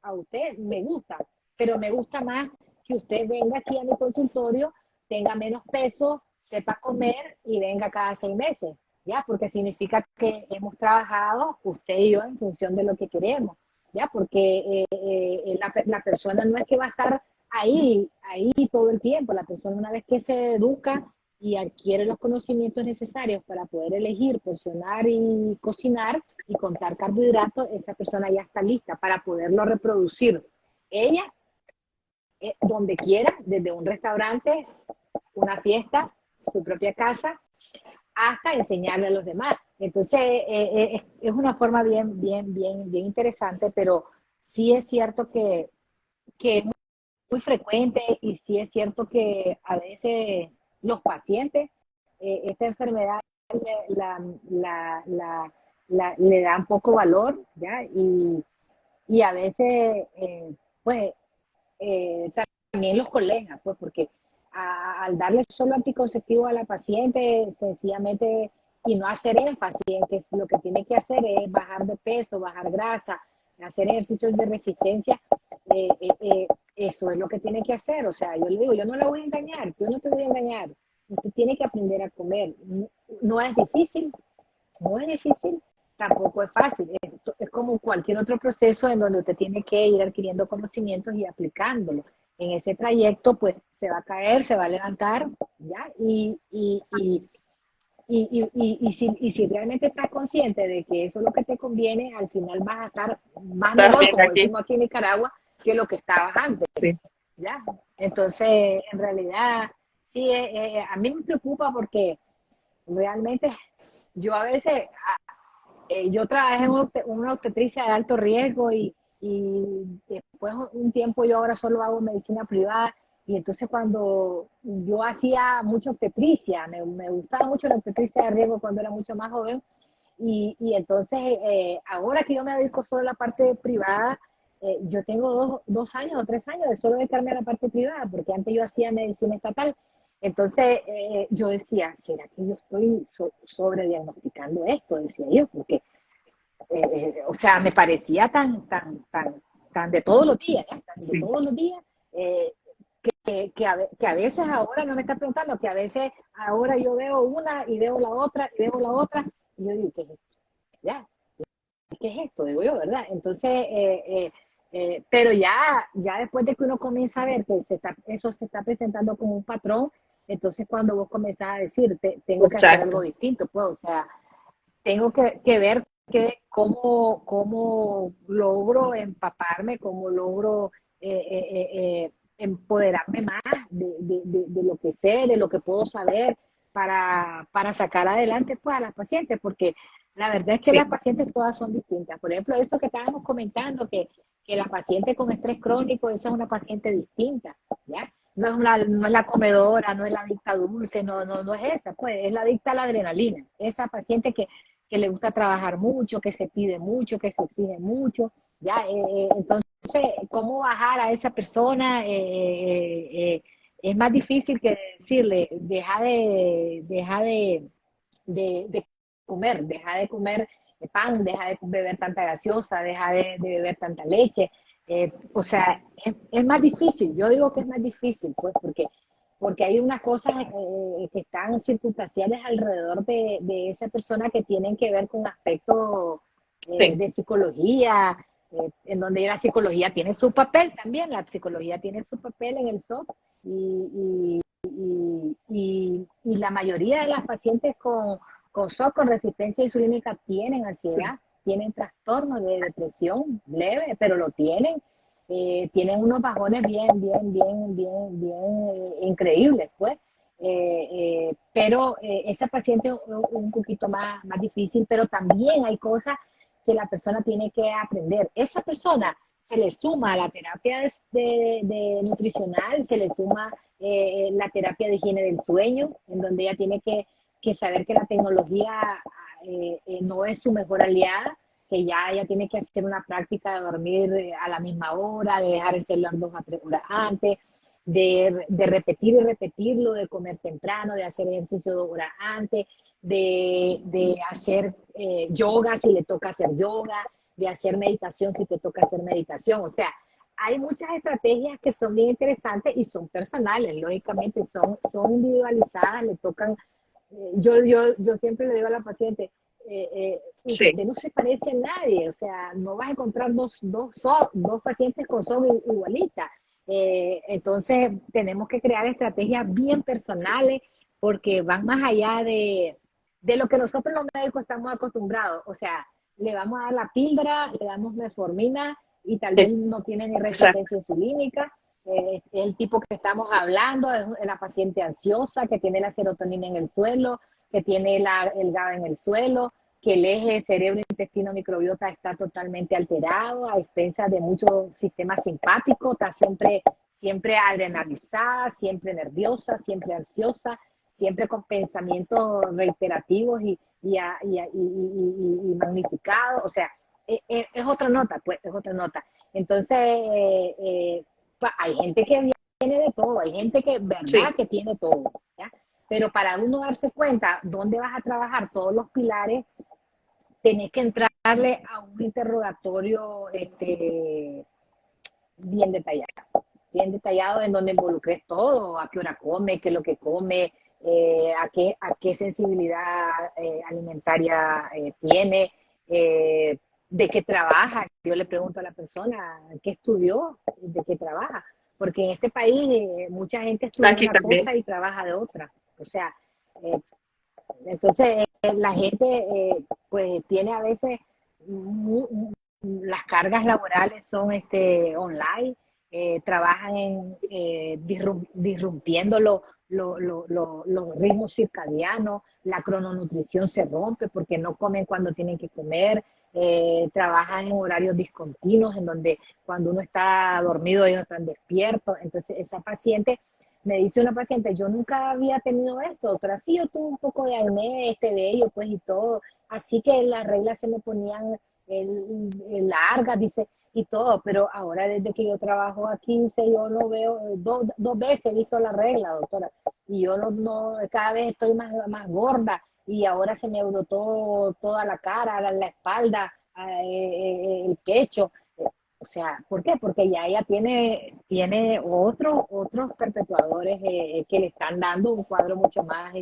a usted me gusta, pero me gusta más que usted venga aquí a mi consultorio, tenga menos peso, sepa comer y venga cada 6 meses, ¿ya? Porque significa que hemos trabajado usted y yo en función de lo que queremos, ¿ya? Porque la persona no es que va a estar ahí todo el tiempo. La persona, una vez que se educa y adquiere los conocimientos necesarios para poder elegir, porcionar y cocinar y contar carbohidratos, esa persona ya está lista para poderlo reproducir. Ella, donde quiera, desde un restaurante, una fiesta, su propia casa, hasta enseñarle a los demás. Entonces, es una forma bien interesante, pero sí es cierto que es muy frecuente y sí es cierto que a veces los pacientes, esta enfermedad la, la, la, le dan poco valor, ¿ya? Y a veces, pues, también los colegas, pues, porque al darle solo anticonceptivo a la paciente, sencillamente, y no hacer énfasis en que lo que tiene que hacer es bajar de peso, bajar grasa, hacer ejercicios de resistencia, eso es lo que tiene que hacer. O sea, yo le digo, yo no la voy a engañar, yo no te voy a engañar. Usted tiene que aprender a comer. No es difícil, no es difícil, tampoco es fácil. Es como cualquier otro proceso en donde usted tiene que ir adquiriendo conocimientos y aplicándolo. En ese trayecto, pues, se va a caer, se va a levantar, ¿ya? Y si realmente estás consciente de que eso es lo que te conviene, al final vas a estar más mejor, También como aquí. decimos aquí en Nicaragua, que lo que estabas antes, Sí. ¿ya? Entonces, en realidad, sí, a mí me preocupa porque realmente yo a veces, yo trabajé en una obstetricia de alto riesgo y después un tiempo yo ahora solo hago medicina privada y entonces cuando yo hacía mucha obstetricia, me gustaba mucho la obstetricia de riesgo cuando era mucho más joven y entonces ahora que yo me dedico solo a la parte privada, yo tengo 2 años o 3 años de solo dedicarme a la parte privada porque antes yo hacía medicina estatal. Entonces yo decía, ¿será que yo estoy sobrediagnosticando esto? Decía yo, porque, o sea, me parecía tan de todos los días, ¿eh? Tan de Sí. todos los días, que a veces ahora no me está preguntando, que a veces ahora yo veo una y veo la otra y veo la otra, y yo digo, ¿qué es esto? Ya, ¿qué es esto? Digo yo, ¿verdad? Entonces, pero ya después de que uno comienza a ver que eso se está presentando como un patrón, entonces cuando vos comenzás a decir, tengo que hacer algo Exacto. distinto, pues, o sea, tengo que ver cómo logro empaparme, cómo logro empoderarme más de lo que sé, de lo que puedo saber para sacar adelante pues, a las pacientes, porque la verdad es que Sí. las pacientes todas son distintas. Por ejemplo, eso que estábamos comentando, que la paciente con estrés crónico, esa es una paciente distinta, ¿ya? No es la comedora, no es la adicta a dulce, no es esa, pues es la adicta a la adrenalina. Esa paciente que le gusta trabajar mucho, que se pide mucho, que se exige mucho, ¿ya? Entonces, ¿cómo bajar a esa persona? Es más difícil que decirle, deja de comer, deja de comer pan, deja de beber tanta gaseosa, deja de beber tanta leche. O sea, es más difícil, yo digo que es más difícil, pues, porque hay unas cosas que están circunstanciales alrededor de esa persona que tienen que ver con aspectos Sí. de psicología, en donde la psicología tiene su papel también, la psicología tiene su papel en el SOP y la mayoría de las pacientes con SOP, con resistencia insulínica, tienen Sí. ansiedad, tienen trastornos de depresión leve, pero lo tienen unos bajones bien increíbles, pues. Pero esa paciente es un poquito más difícil, pero también hay cosas que la persona tiene que aprender. Esa persona se le suma a la terapia de nutricional, se le suma la terapia de higiene del sueño, en donde ella tiene que saber que la tecnología no es su mejor aliada, que ya ella tiene que hacer una práctica de dormir a la misma hora, de dejar el celular 2 a 3 horas antes, de repetir y repetirlo, de comer temprano, de hacer ejercicio 2 horas antes, de hacer yoga si le toca hacer yoga, de hacer meditación si te toca hacer meditación. O sea, hay muchas estrategias que son bien interesantes y son personales, lógicamente, son individualizadas, le tocan. Yo siempre le digo a la paciente, Sí. usted no se parece a nadie, o sea, no vas a encontrar dos pacientes con son igualitas. Entonces, tenemos que crear estrategias bien personales porque van más allá de lo que nosotros los médicos estamos acostumbrados. O sea, le vamos a dar la píldora, le damos metformina y tal vez no tiene ni Exacto. resistencia insulínica. El tipo que estamos hablando es la paciente ansiosa, que tiene la serotonina en el suelo, que tiene el GABA en el suelo, que el eje cerebro-intestino-microbiota está totalmente alterado, a expensas de muchos sistemas simpáticos, está siempre adrenalizada, siempre nerviosa, siempre ansiosa, siempre con pensamientos reiterativos y magnificados. O sea, es otra nota, pues, es otra nota. Entonces, hay gente que tiene de todo, hay gente que, verdad, Sí, que tiene todo, ¿ya? Pero para uno darse cuenta dónde vas a trabajar todos los pilares, tenés que entrarle a un interrogatorio bien detallado en donde involucres todo, a qué hora come, qué es lo que come, a qué sensibilidad alimentaria tiene, de qué trabaja. Yo le pregunto a la persona qué estudió, de qué trabaja, porque en este país mucha gente estudia aquí una también. cosa y trabaja de otra. O sea, eh, entonces la gente pues tiene a veces las cargas laborales son online, trabajan disrumpiendo los ritmos circadianos, la crononutrición se rompe porque no comen cuando tienen que comer, trabajan en horarios discontinuos en donde cuando uno está dormido ellos están despiertos. Entonces esa paciente, me dice una paciente, yo nunca había tenido esto, doctora, sí, yo tuve un poco de acné, vello, pues, y todo, así que las reglas se me ponían largas, dice, y todo, pero ahora desde que yo trabajo aquí, dice, yo no veo, dos veces he visto la regla, doctora, y yo no cada vez estoy más gorda, y ahora se me brotó toda la cara, la espalda, el pecho. O sea, ¿por qué? Porque ya ella tiene otros perpetuadores que le están dando un cuadro mucho más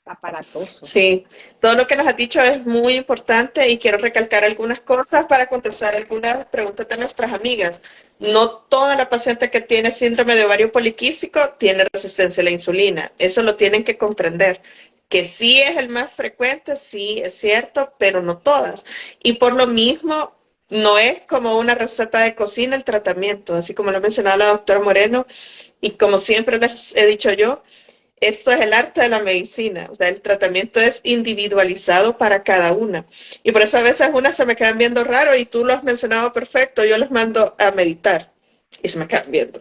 aparatoso. Sí, todo lo que nos has dicho es muy importante y quiero recalcar algunas cosas para contestar algunas preguntas de nuestras amigas. No toda la paciente que tiene síndrome de ovario poliquístico tiene resistencia a la insulina. Eso lo tienen que comprender. Que sí es el más frecuente, sí es cierto, pero no todas. Y por lo mismo, no es como una receta de cocina el tratamiento, así como lo mencionaba la doctora Moreno, y como siempre les he dicho yo, esto es el arte de la medicina, o sea, el tratamiento es individualizado para cada una. Y por eso a veces unas se me quedan viendo raro y tú lo has mencionado perfecto, yo les mando a meditar y se me quedan viendo.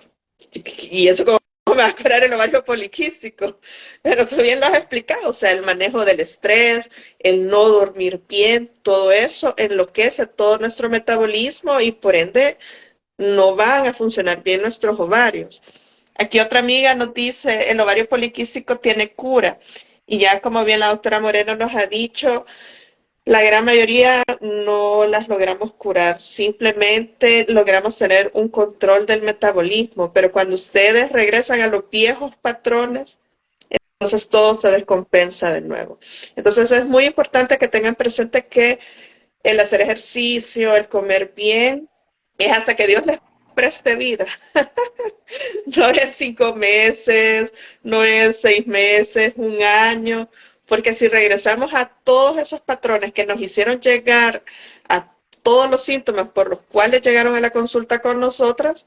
Y eso como me va a curar el ovario poliquístico. Pero tú bien lo has explicado, o sea, el manejo del estrés, el no dormir bien, todo eso enloquece todo nuestro metabolismo y por ende no van a funcionar bien nuestros ovarios. Aquí otra amiga nos dice, el ovario poliquístico tiene cura. Y ya como bien la doctora Moreno nos ha dicho, la gran mayoría no las logramos curar, simplemente logramos tener un control del metabolismo, pero cuando ustedes regresan a los viejos patrones, entonces todo se descompensa de nuevo. Entonces es muy importante que tengan presente que el hacer ejercicio, el comer bien, es hasta que Dios les preste vida. No es 5 meses, no es 6 meses, un año, porque si regresamos a todos esos patrones que nos hicieron llegar a todos los síntomas por los cuales llegaron a la consulta con nosotras,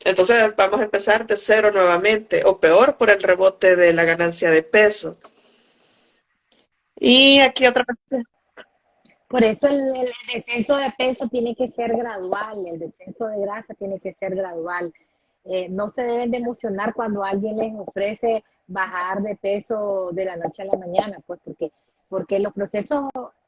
entonces vamos a empezar de cero nuevamente, o peor por el rebote de la ganancia de peso. Y aquí otra parte. Por eso el descenso de peso tiene que ser gradual, el descenso de grasa tiene que ser gradual. No se deben de emocionar cuando alguien les ofrece bajar de peso de la noche a la mañana, pues porque los procesos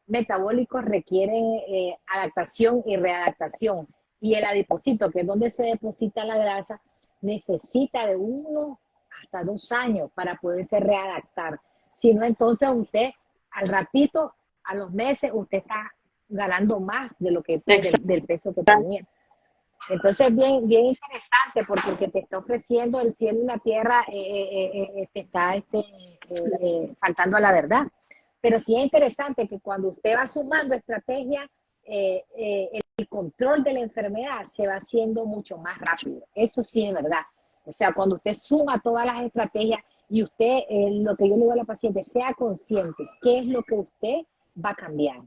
metabólicos requieren adaptación y readaptación. Y el adipocito, que es donde se deposita la grasa, necesita de 1 hasta 2 años para poderse readaptar. Si no, entonces usted al ratito, a los meses, usted está ganando más de lo que del peso que tenía. Entonces, bien interesante, porque el que te está ofreciendo el cielo y la tierra te está faltando a la verdad. Pero sí es interesante que cuando usted va sumando estrategias, el control de la enfermedad se va haciendo mucho más rápido. Eso sí es verdad. O sea, cuando usted suma todas las estrategias Y usted, lo que yo le digo a la paciente, sea consciente qué es lo que usted va a cambiar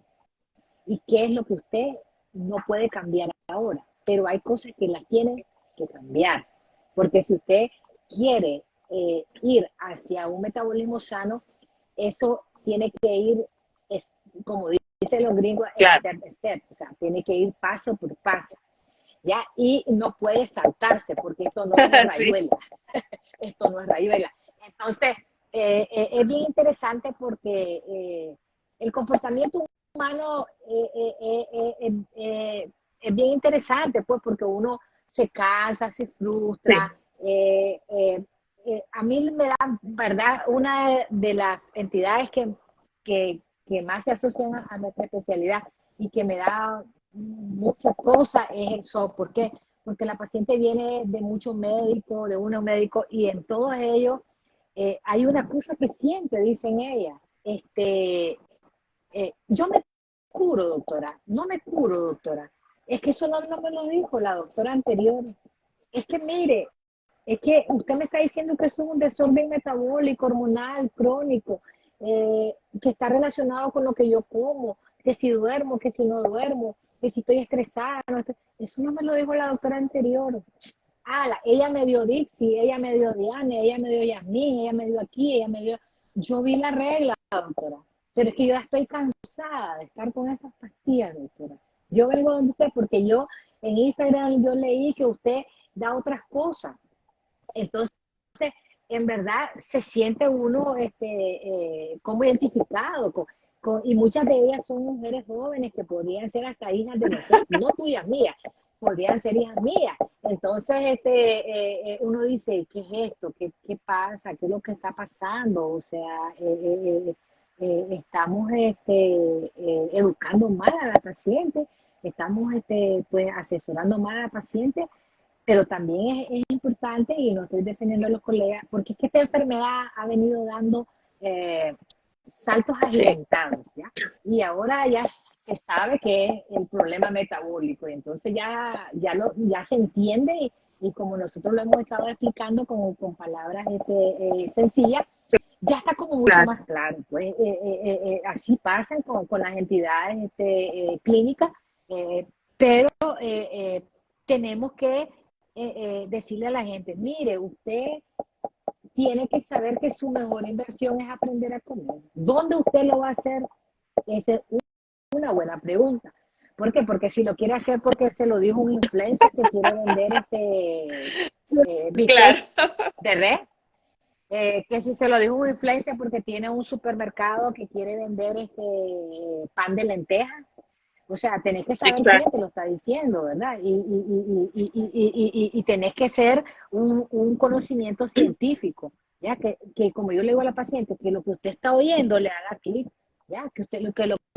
y qué es lo que usted no puede cambiar ahora. Pero hay cosas que las tiene que cambiar. Porque si usted quiere ir hacia un metabolismo sano, eso tiene que ir, es, como dicen los gringos, Claro. step by step, o sea, tiene que ir paso por paso, ¿ya? Y no puede saltarse, porque esto no es Sí, rayuela, esto no es rayuela. Entonces, es bien interesante porque el comportamiento humano es bien interesante, pues, porque uno se cansa, se frustra. sí, A mí me da, ¿verdad? Una de las entidades que más se asocian a nuestra especialidad y que me da muchas cosas es el SOP. ¿Por qué? Porque la paciente viene de muchos médicos, de unos médicos, y en todos ellos hay una cosa que siempre dicen ellas, yo me curo, doctora, no me curo, doctora. Es que eso no me lo dijo la doctora anterior. Es que mire, es que usted me está diciendo que eso es un desorden metabólico, hormonal, crónico, que está relacionado con lo que yo como, que si duermo, que si no duermo, que si estoy estresada. No estoy... Eso no me lo dijo la doctora anterior. Ah, ella me dio Dixie, ella me dio Diane, ella me dio Yasmín, ella me dio aquí, ella me dio... Yo vi la regla, doctora, pero es que yo ya estoy cansada de estar con estas pastillas, doctora. Yo vengo donde usted porque yo en Instagram yo leí que usted da otras cosas. Entonces, en verdad se siente uno como identificado y muchas de ellas son mujeres jóvenes que podrían ser hasta hijas de nosotros, no tuyas, mías, podrían ser hijas mías. Entonces, uno dice, ¿qué es esto? ¿Qué pasa? ¿Qué es lo que está pasando? O sea, estamos educando mal a la paciente, estamos pues asesorando mal a la paciente, pero también es importante, y no estoy defendiendo a los colegas, porque es que esta enfermedad ha venido dando eh, saltos sí, agigantados, ¿ya? Y ahora ya se sabe que es el problema metabólico, y entonces ya se entiende, y como nosotros lo hemos estado explicando con palabras sencillas, ya está como mucho claro. más claro. Pues así pasan con las entidades clínicas, pero tenemos que decirle a la gente, mire, usted tiene que saber que su mejor inversión es aprender a comer. ¿Dónde usted lo va a hacer? Esa es una buena pregunta. ¿Por qué? Porque si lo quiere hacer porque se lo dijo un influencer que quiere vender bistec Claro, de res, que si se lo dijo un influencer porque tiene un supermercado que quiere vender pan de lenteja. O sea, tenés que saber quién te exacto. lo está diciendo, ¿verdad? Y tenés que ser un conocimiento científico, ¿ya? Que como yo le digo a la paciente, que lo que usted está oyendo le haga clic, ¿ya? Lo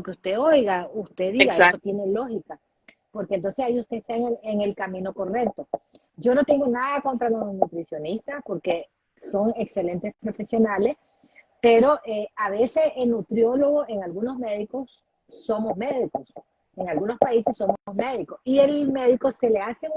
que usted oiga, usted diga, esto Exacto. tiene lógica, porque entonces ahí usted está en el camino correcto. Yo no tengo nada contra los nutricionistas, porque son excelentes profesionales, pero a veces el nutriólogo, en algunos médicos, somos médicos. En algunos países somos médicos. Y el médico se le hace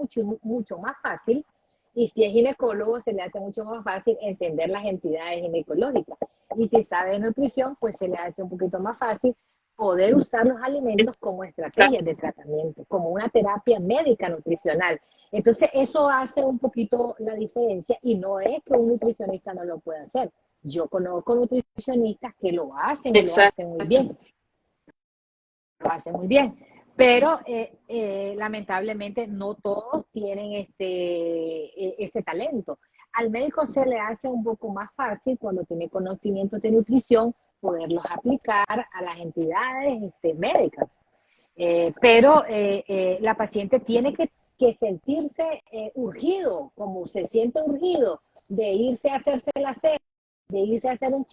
mucho más fácil, y si es ginecólogo, se le hace mucho más fácil entender las entidades ginecológicas. Y si sabe de nutrición, pues se le hace un poquito más fácil poder usar los alimentos como estrategias Exacto. de tratamiento, como una terapia médica nutricional. Entonces, eso hace un poquito la diferencia, y no es que un nutricionista no lo pueda hacer. Yo conozco nutricionistas que lo hacen y Exacto. lo hacen muy bien, pero lamentablemente no todos tienen este talento. Al médico se le hace un poco más fácil, cuando tiene conocimientos de nutrición, poderlos aplicar a las entidades médicas. Pero la paciente tiene que sentirse urgido, como se siente urgido de irse a hacerse la cena, de irse a hacer un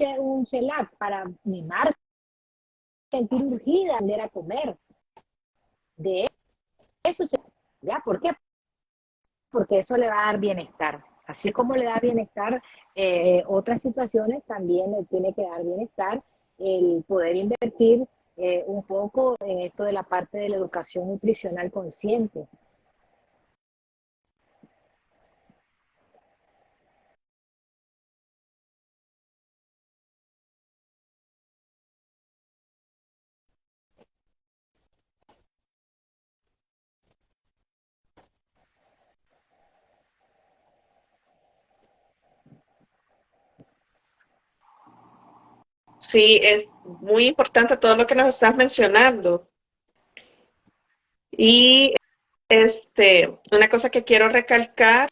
chelac para mimarse, sentir urgida de ir a comer. De eso se... ¿Ya? ¿Por qué? Porque eso le va a dar bienestar. Así como le da bienestar otras situaciones, también le tiene que dar bienestar el poder invertir un poco en esto de la parte de la educación nutricional consciente. Sí, es muy importante todo lo que nos estás mencionando. Y una cosa que quiero recalcar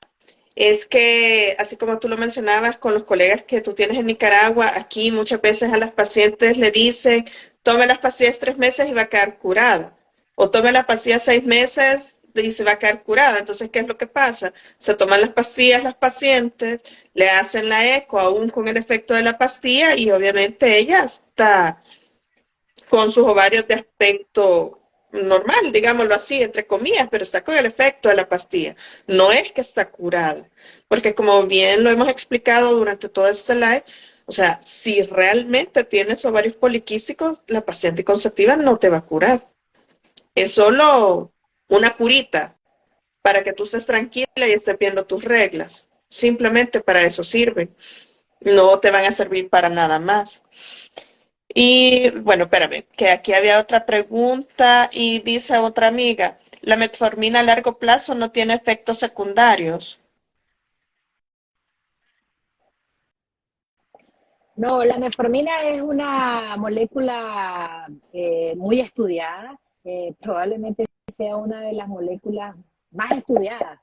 es que, así como tú lo mencionabas con los colegas que tú tienes en Nicaragua, aquí muchas veces a las pacientes le dicen, tome las pastillas 3 meses y va a quedar curada. O tome las pastillas 6 meses y se va a quedar curada. Entonces, ¿qué es lo que pasa? Se toman las pastillas las pacientes, le hacen la eco aún con el efecto de la pastilla y obviamente ella está con sus ovarios de aspecto normal, digámoslo así, entre comillas, pero está con el efecto de la pastilla. No es que está curada, porque como bien lo hemos explicado durante todo este live, o sea, si realmente tienes ovarios poliquísticos, la pastilla anticonceptiva no te va a curar. Es solo una curita para que tú estés tranquila y estés viendo tus reglas. Simplemente para eso sirve. No te van a servir para nada más. Y bueno, espérame, que aquí había otra pregunta y dice otra amiga, ¿la metformina a largo plazo no tiene efectos secundarios? No, la metformina es una molécula muy estudiada, probablemente sea una de las moléculas más estudiadas,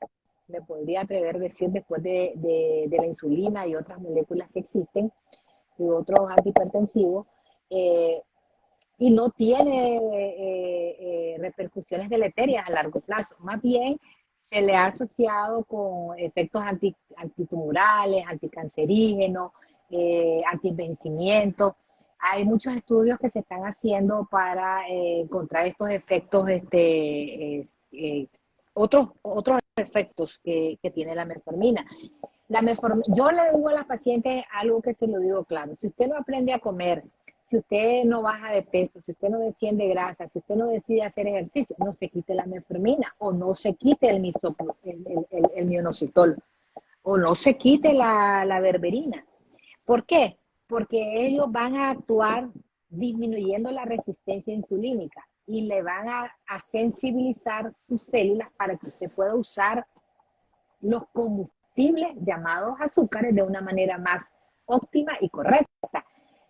me podría atrever a decir, después de la insulina y otras moléculas que existen, y otros antihipertensivos, eh, y no tiene repercusiones deleterias a largo plazo. Más bien se le ha asociado con efectos antitumorales, anticancerígenos, antienvejecimiento. Hay muchos estudios que se están haciendo para encontrar estos efectos, otros efectos que tiene la metformina. Yo le digo a las pacientes algo que se lo digo claro. Si usted no aprende a comer, si usted no baja de peso, si usted no desciende grasa, si usted no decide hacer ejercicio, no se quite la metformina o no se quite el minoxidil o no se quite la berberina. ¿Por qué? Porque ellos van a actuar disminuyendo la resistencia insulínica y le van a sensibilizar sus células para que usted pueda usar los combustibles llamados azúcares de una manera más óptima y correcta.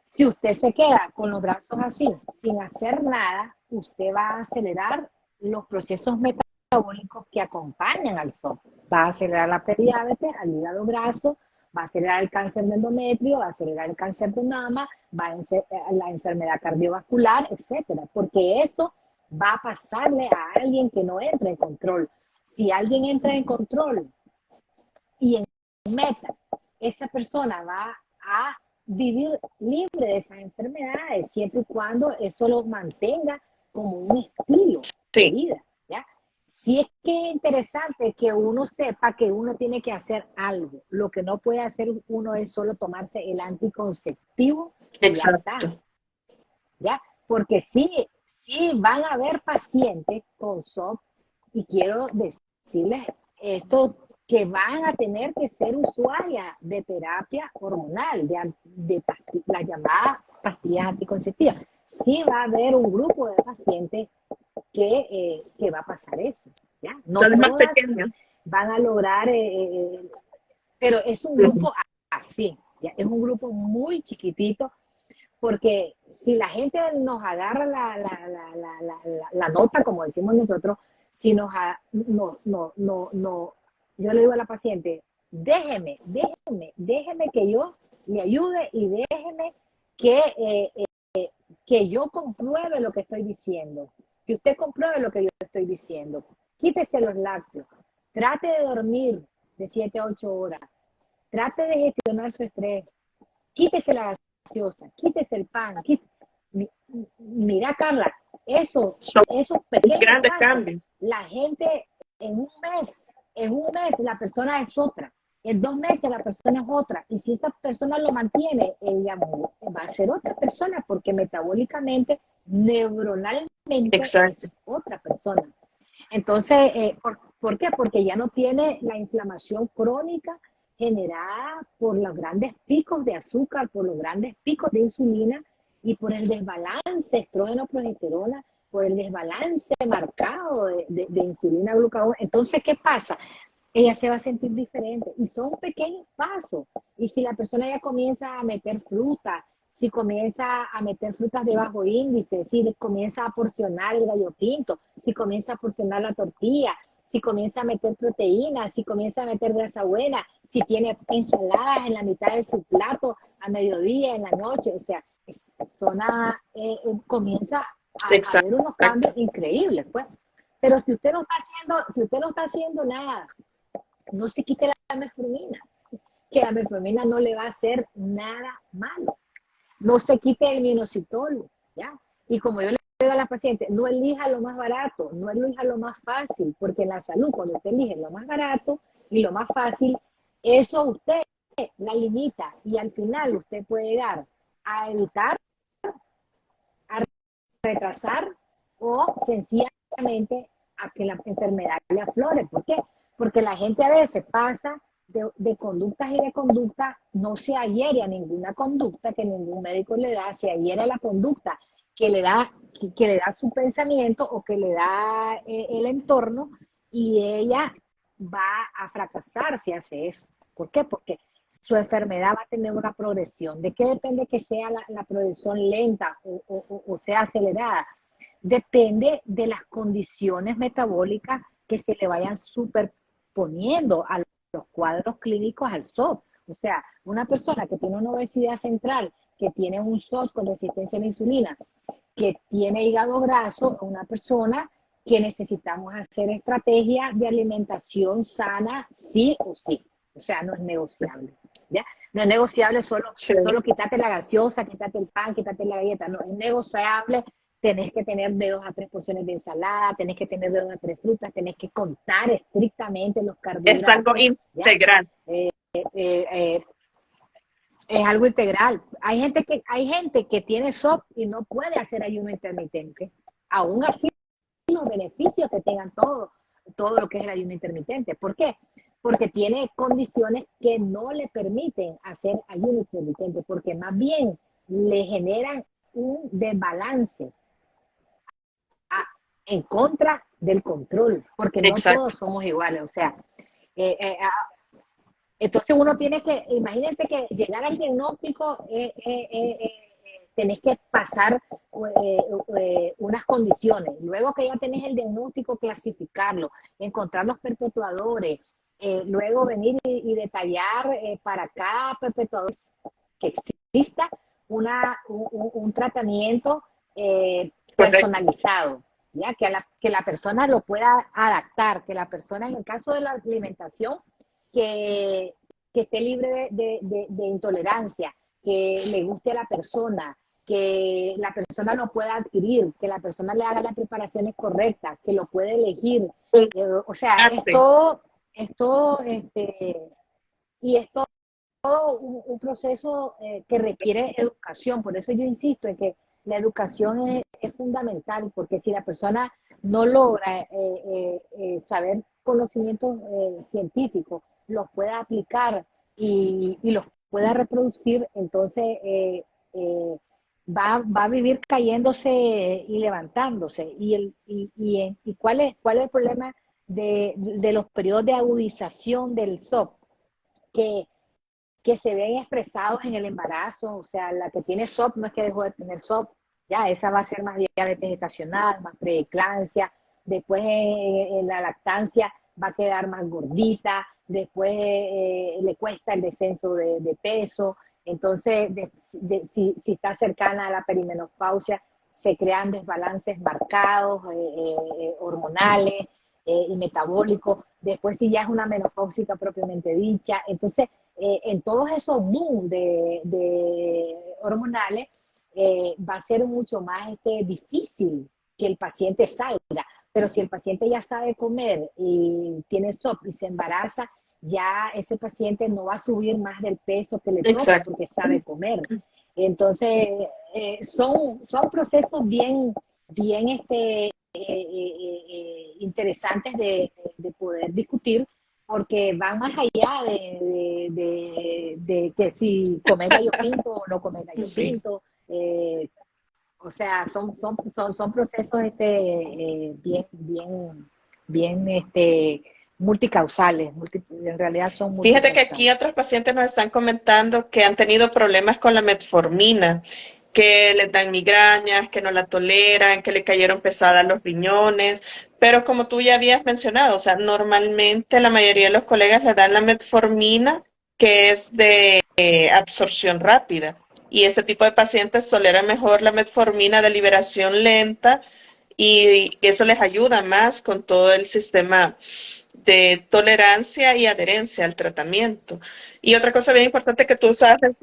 Si usted se queda con los brazos así, sin hacer nada, usted va a acelerar los procesos metabólicos que acompañan al SOP. Va a acelerar la prediabetes, al hígado graso, va a acelerar el cáncer de endometrio, va a acelerar el cáncer de mama, va a la enfermedad cardiovascular, etcétera, porque eso va a pasarle a alguien que no entra en control. Si alguien entra en control y en meta, esa persona va a vivir libre de esas enfermedades, siempre y cuando eso lo mantenga como un estilo de Sí, vida, ¿ya? Sí es que es interesante que uno sepa que uno tiene que hacer algo. Lo que no puede hacer uno es solo tomarse el anticonceptivo y ya está, exacto. ¿ya? Porque sí van a haber pacientes con SOP y quiero decirles esto, que van a tener que ser usuarias de terapia hormonal, las llamadas pastillas anticonceptivas. Sí va a haber un grupo de pacientes que va a pasar eso, ¿ya? No Son los más todas pequeños. van a lograr, pero es un grupo así, ¿ya? Es un grupo muy chiquitito, porque si la gente nos agarra la nota, como decimos nosotros, si yo le digo a la paciente, déjeme que yo le ayude y déjeme que, que yo compruebe lo que estoy diciendo, que usted compruebe lo que yo estoy diciendo. Quítese los lácteos, trate de dormir de 7 a 8 horas, trate de gestionar su estrés, quítese la gaseosa, quítese el pan, mira Carla, Son esos pequeños grandes pasos, cambios. la gente en un mes la persona es otra, en 2 meses la persona es otra, y si esa persona lo mantiene, ella va a ser otra persona, porque metabólicamente, neuronalmente Exacto. es otra persona. Entonces, ¿por qué? Porque ya no tiene la inflamación crónica generada por los grandes picos de azúcar, por los grandes picos de insulina y por el desbalance estrógeno-progesterona, por el desbalance marcado de insulina-glucagón. Entonces, ¿qué pasa? Ella se va a sentir diferente y son pequeños pasos. Y si la persona ya comienza a meter fruta, si comienza a meter frutas de bajo índice, si comienza a porcionar el gallo pinto, si comienza a porcionar la tortilla, si comienza a meter proteínas, si comienza a meter grasa buena, si tiene ensaladas en la mitad de su plato, a mediodía, en la noche, o sea, comienza a haber unos cambios increíbles, pues. Pero si usted no está haciendo nada, no se quite la metformina, que la metformina no le va a hacer nada malo. No se quite el minoxidil, ¿ya? Y como yo le digo a la paciente, no elija lo más barato, no elija lo más fácil, porque en la salud, cuando usted elige lo más barato y lo más fácil, eso usted la limita y al final usted puede llegar a evitar, a retrasar o sencillamente a que la enfermedad le aflore. ¿Por qué? Porque la gente a veces pasa de conductas y de conductas, no se adhiere a ninguna conducta que ningún médico le da, se adhiere a la conducta que le da su pensamiento o que le da el entorno, y ella va a fracasar si hace eso. ¿Por qué? Porque su enfermedad va a tener una progresión. ¿De qué depende que sea la progresión lenta o sea acelerada? Depende de las condiciones metabólicas que se le vayan superponiendo a los cuadros clínicos al SOP. O sea, una persona que tiene una obesidad central, que tiene un SOP con resistencia a la insulina, que tiene hígado graso, una persona que necesitamos hacer estrategias de alimentación sana sí o sí. O sea, no es negociable, ¿ya? No es negociable solo quitarte la gaseosa, quitarte el pan, quitarte la galleta. No, es negociable. Tenés que tener de 2 a 3 porciones de ensalada, tenés que tener de 2 a 3 frutas, tenés que contar estrictamente los carbohidratos. Es algo integral. Es algo integral. Hay gente que tiene SOP y no puede hacer ayuno intermitente. Aún así, los beneficios que tengan todo lo que es el ayuno intermitente. ¿Por qué? Porque tiene condiciones que no le permiten hacer ayuno intermitente, porque más bien le generan un desbalance en contra del control, porque no todos somos iguales. O sea, entonces uno tiene que, imagínense que llegar al diagnóstico, tenés que pasar unas condiciones. Luego que ya tenés el diagnóstico, clasificarlo, encontrar los perpetuadores, luego venir y detallar para cada perpetuador que exista un tratamiento personalizado, ¿ya? Que la persona lo pueda adaptar, que la persona, en el caso de la alimentación, que esté libre de intolerancia, que le guste a la persona, que la persona lo pueda adquirir, que la persona le haga las preparaciones correctas, que lo puede elegir. O sea, es todo y es todo un proceso que requiere educación. Por eso yo insisto en que la educación es fundamental, porque si la persona no logra saber conocimientos científicos, los pueda aplicar y los pueda reproducir, entonces va a vivir cayéndose y levantándose. ¿Y cuál es el problema de los periodos de agudización del SOP? Que se ven expresados en el embarazo. O sea, la que tiene SOP no es que dejó de tener SOP, ya esa va a ser más diabetes gestacional, más preeclampsia, después en la lactancia va a quedar más gordita, después le cuesta el descenso de peso. Entonces, si está cercana a la perimenopausia, se crean desbalances marcados, hormonales y metabólicos. Después, si ya es una menopáusica propiamente dicha. Entonces, en todos esos boom de hormonales, va a ser mucho más difícil que el paciente salga. Pero si el paciente ya sabe comer y tiene SOP y se embaraza, ya ese paciente no va a subir más del peso que le toca porque sabe comer. Entonces, son procesos bien interesantes de poder discutir, porque van más allá de que si comer gallo pinto o no comer gallo pinto. O sea, son procesos bien multicausales, en realidad son Fíjate que multicausales. aquí otros pacientes nos están comentando que han tenido problemas con la metformina, que les dan migrañas, que no la toleran, que le cayeron pesadas los riñones, pero como tú ya habías mencionado, o sea, normalmente la mayoría de los colegas le dan la metformina, que es de absorción rápida, y este tipo de pacientes toleran mejor la metformina de liberación lenta y eso les ayuda más con todo el sistema de tolerancia y adherencia al tratamiento. Y otra cosa bien importante que tú sabes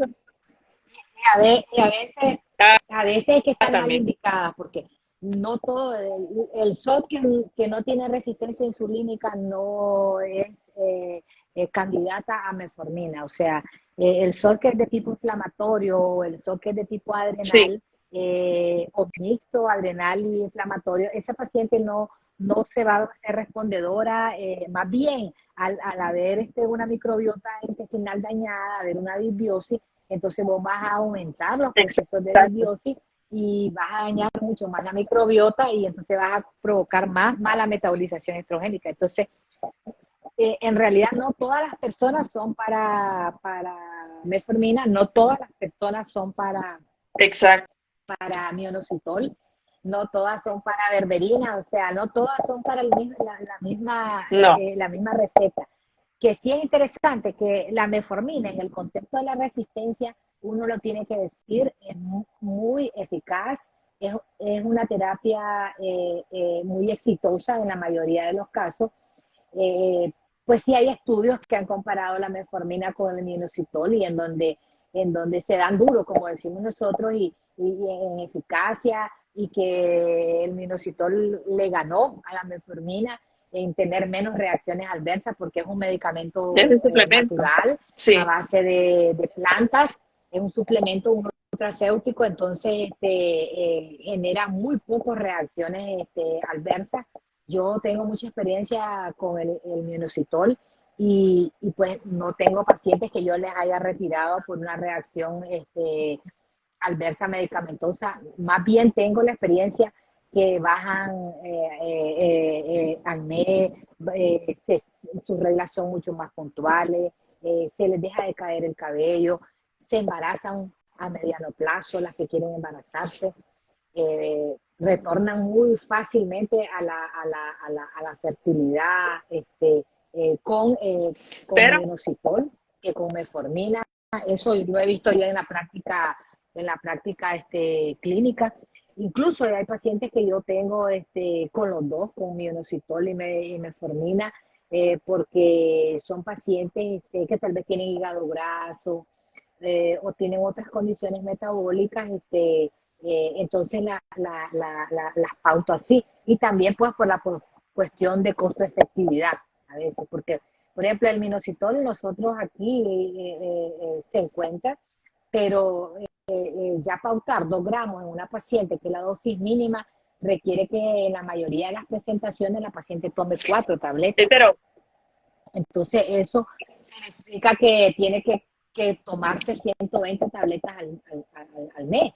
A veces hay que estar mal también. indicada, porque no todo, el SOT que no tiene resistencia insulínica no es candidata a metformina. O sea, el SOT que es de tipo inflamatorio o el SOT que es de tipo Sí, adrenal o mixto, adrenal y inflamatorio, esa paciente no se va a ser respondedora, más bien al haber una microbiota intestinal dañada, haber una disbiosis, entonces vos vas a aumentar los procesos de exacto. disbiosis y vas a dañar mucho más la microbiota y entonces vas a provocar más mala metabolización estrogénica. Entonces, en realidad no todas las personas son para metformina, no todas las personas son Exacto. para mionositol, no todas son para berberina, o sea, no todas son para No, la misma receta. Que sí es interesante que la metformina en el contexto de la resistencia, uno lo tiene que decir, es muy eficaz, es una terapia muy exitosa en la mayoría de los casos. Eh, pues sí hay estudios que han comparado la metformina con el minoxidil y en donde se dan duro, como decimos nosotros, y en eficacia, y que el minoxidil le ganó a la metformina en tener menos reacciones adversas porque es un es medicamento un suplemento. natural a Sí, base de plantas, es un suplemento, un nutracéutico, entonces genera muy pocas reacciones adversas. Yo tengo mucha experiencia con el minoxidil y pues no tengo pacientes que yo les haya retirado por una reacción adversa medicamentosa. Más bien tengo la experiencia que bajan acné, sus reglas son mucho más puntuales, se les deja de caer el cabello, se embarazan a mediano plazo las que quieren embarazarse, retornan muy fácilmente a la fertilidad con pero, minoxidil que con metformina. Eso lo he visto yo en la práctica clínica. Incluso hay pacientes que yo tengo con los dos, con minoxidil y metformina, porque son pacientes que tal vez tienen hígado graso o tienen otras condiciones metabólicas, entonces las pauto así. Y también pues por cuestión de costo-efectividad a veces, porque por ejemplo el minoxidil nosotros aquí se encuentra, pero ya pautar 2 gramos en una paciente que la dosis mínima requiere que en la mayoría de las presentaciones la paciente tome 4 tabletas. pero, Entonces eso significa que tiene que tomarse 120 tabletas al mes.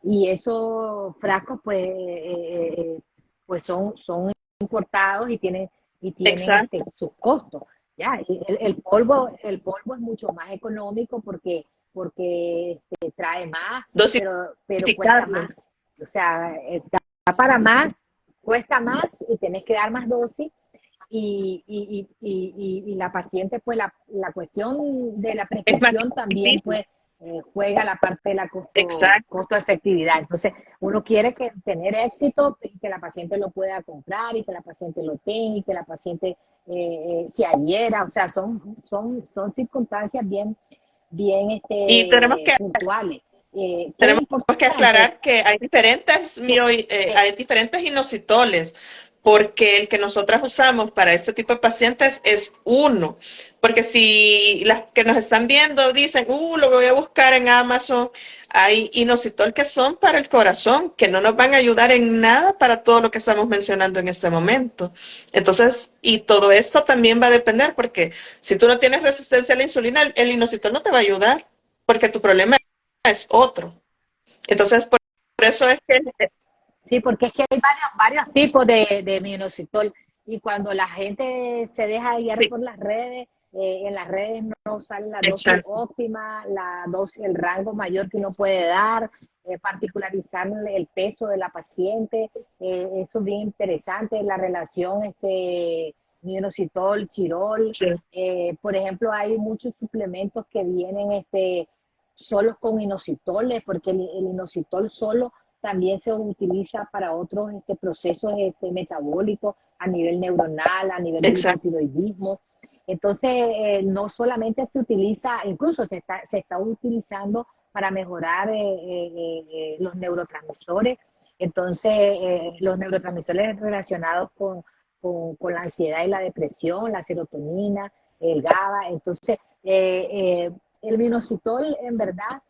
Y esos frascos pues son importados y tienen exacto. sus costos. ¿Ya? Y el polvo es mucho más económico porque trae más, pero cuesta Dosificarlo. más. O sea, da para más, cuesta más y tenés que dar más dosis y la paciente, pues la cuestión de la Es más prescripción también, difícil. pues juega la parte de la Exacto. costo-efectividad. Entonces, uno quiere tener éxito y que la paciente lo pueda comprar y que la paciente lo tenga y que la paciente se adhiera. O sea, son circunstancias bien Y puntuales. ¿Qué es tenemos que importante? aclarar que hay diferentes inositoles, porque el que nosotras usamos para este tipo de pacientes es uno. Porque si las que nos están viendo dicen, lo voy a buscar en Amazon, hay inositol que son para el corazón, que no nos van a ayudar en nada para todo lo que estamos mencionando en este momento. Entonces, y todo esto también va a depender, porque si tú no tienes resistencia a la insulina, el inositol no te va a ayudar, porque tu problema es otro. Entonces, por eso es que Sí, porque es que hay varios tipos de minoxidil Y cuando la gente se deja guiar Sí, por las redes, en las redes no sale la dosis exacto. óptima, la dosis, el rango mayor que uno puede dar, particularizar el peso de la paciente. Eso es bien interesante, la relación minoxidil, chirol. Sí, Por ejemplo, hay muchos suplementos que vienen solos con inositoles, porque el inositol solo también se utiliza para otros procesos metabólicos a nivel neuronal, a nivel del exacto. hipotiroidismo. Entonces, no solamente se utiliza, incluso se está utilizando para mejorar los neurotransmisores. Entonces, los neurotransmisores relacionados con la ansiedad y la depresión, la serotonina, el GABA. Entonces, el minoxidil, en verdad,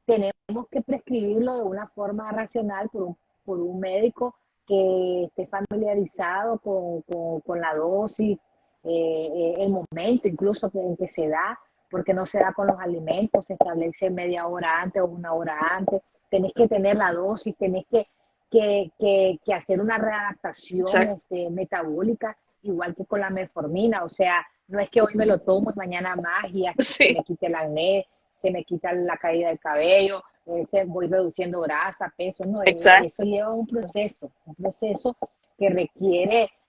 tenemos que prescribirlo de una forma racional por un médico que esté familiarizado con la dosis, el momento incluso en que se da, porque no se da con los alimentos, se establece media hora antes o una hora antes. Tenés que tener la dosis, tenés que hacer una readaptación Exacto. metabólica, igual que con la metformina. O sea, no es que hoy me lo tomo y mañana más y así se Sí, me quite el acné, se me quita la caída del cabello, voy reduciendo grasa, peso. No, eso exacto. lleva un proceso que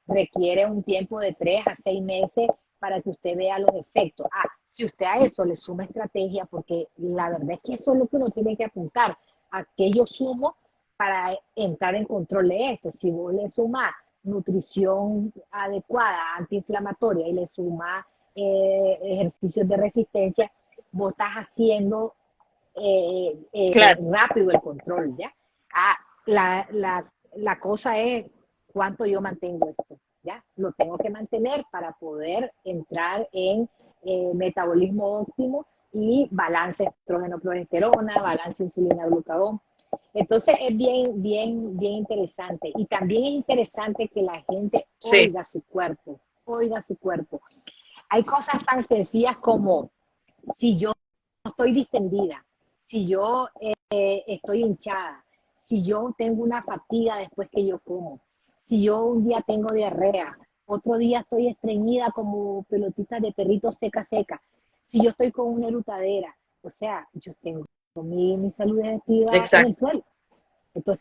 requiere un tiempo de 3 a 6 meses para que usted vea los efectos. Si usted a eso le suma estrategia, porque la verdad es que eso es lo que uno tiene que apuntar, a qué yo sumo para entrar en control de esto. Si vos le sumas nutrición adecuada, antiinflamatoria, y le sumas ejercicios de resistencia, vos estás haciendo Claro, rápido el control, ¿ya? Ah, la cosa es cuánto yo mantengo esto, ¿ya? Lo tengo que mantener para poder entrar en metabolismo óptimo y balance estrógeno-progesterona, balance insulina-glucagón. Entonces es bien interesante. Y también es interesante que la gente sí, oiga su cuerpo. Hay cosas tan sencillas como si yo estoy distendida, si yo estoy hinchada, si yo tengo una fatiga después que yo como, si yo un día tengo diarrea, otro día estoy estreñida como pelotita de perrito seca, seca, si yo estoy con una erutadera, o sea, yo tengo mi salud activa en el exacto. suelo. Entonces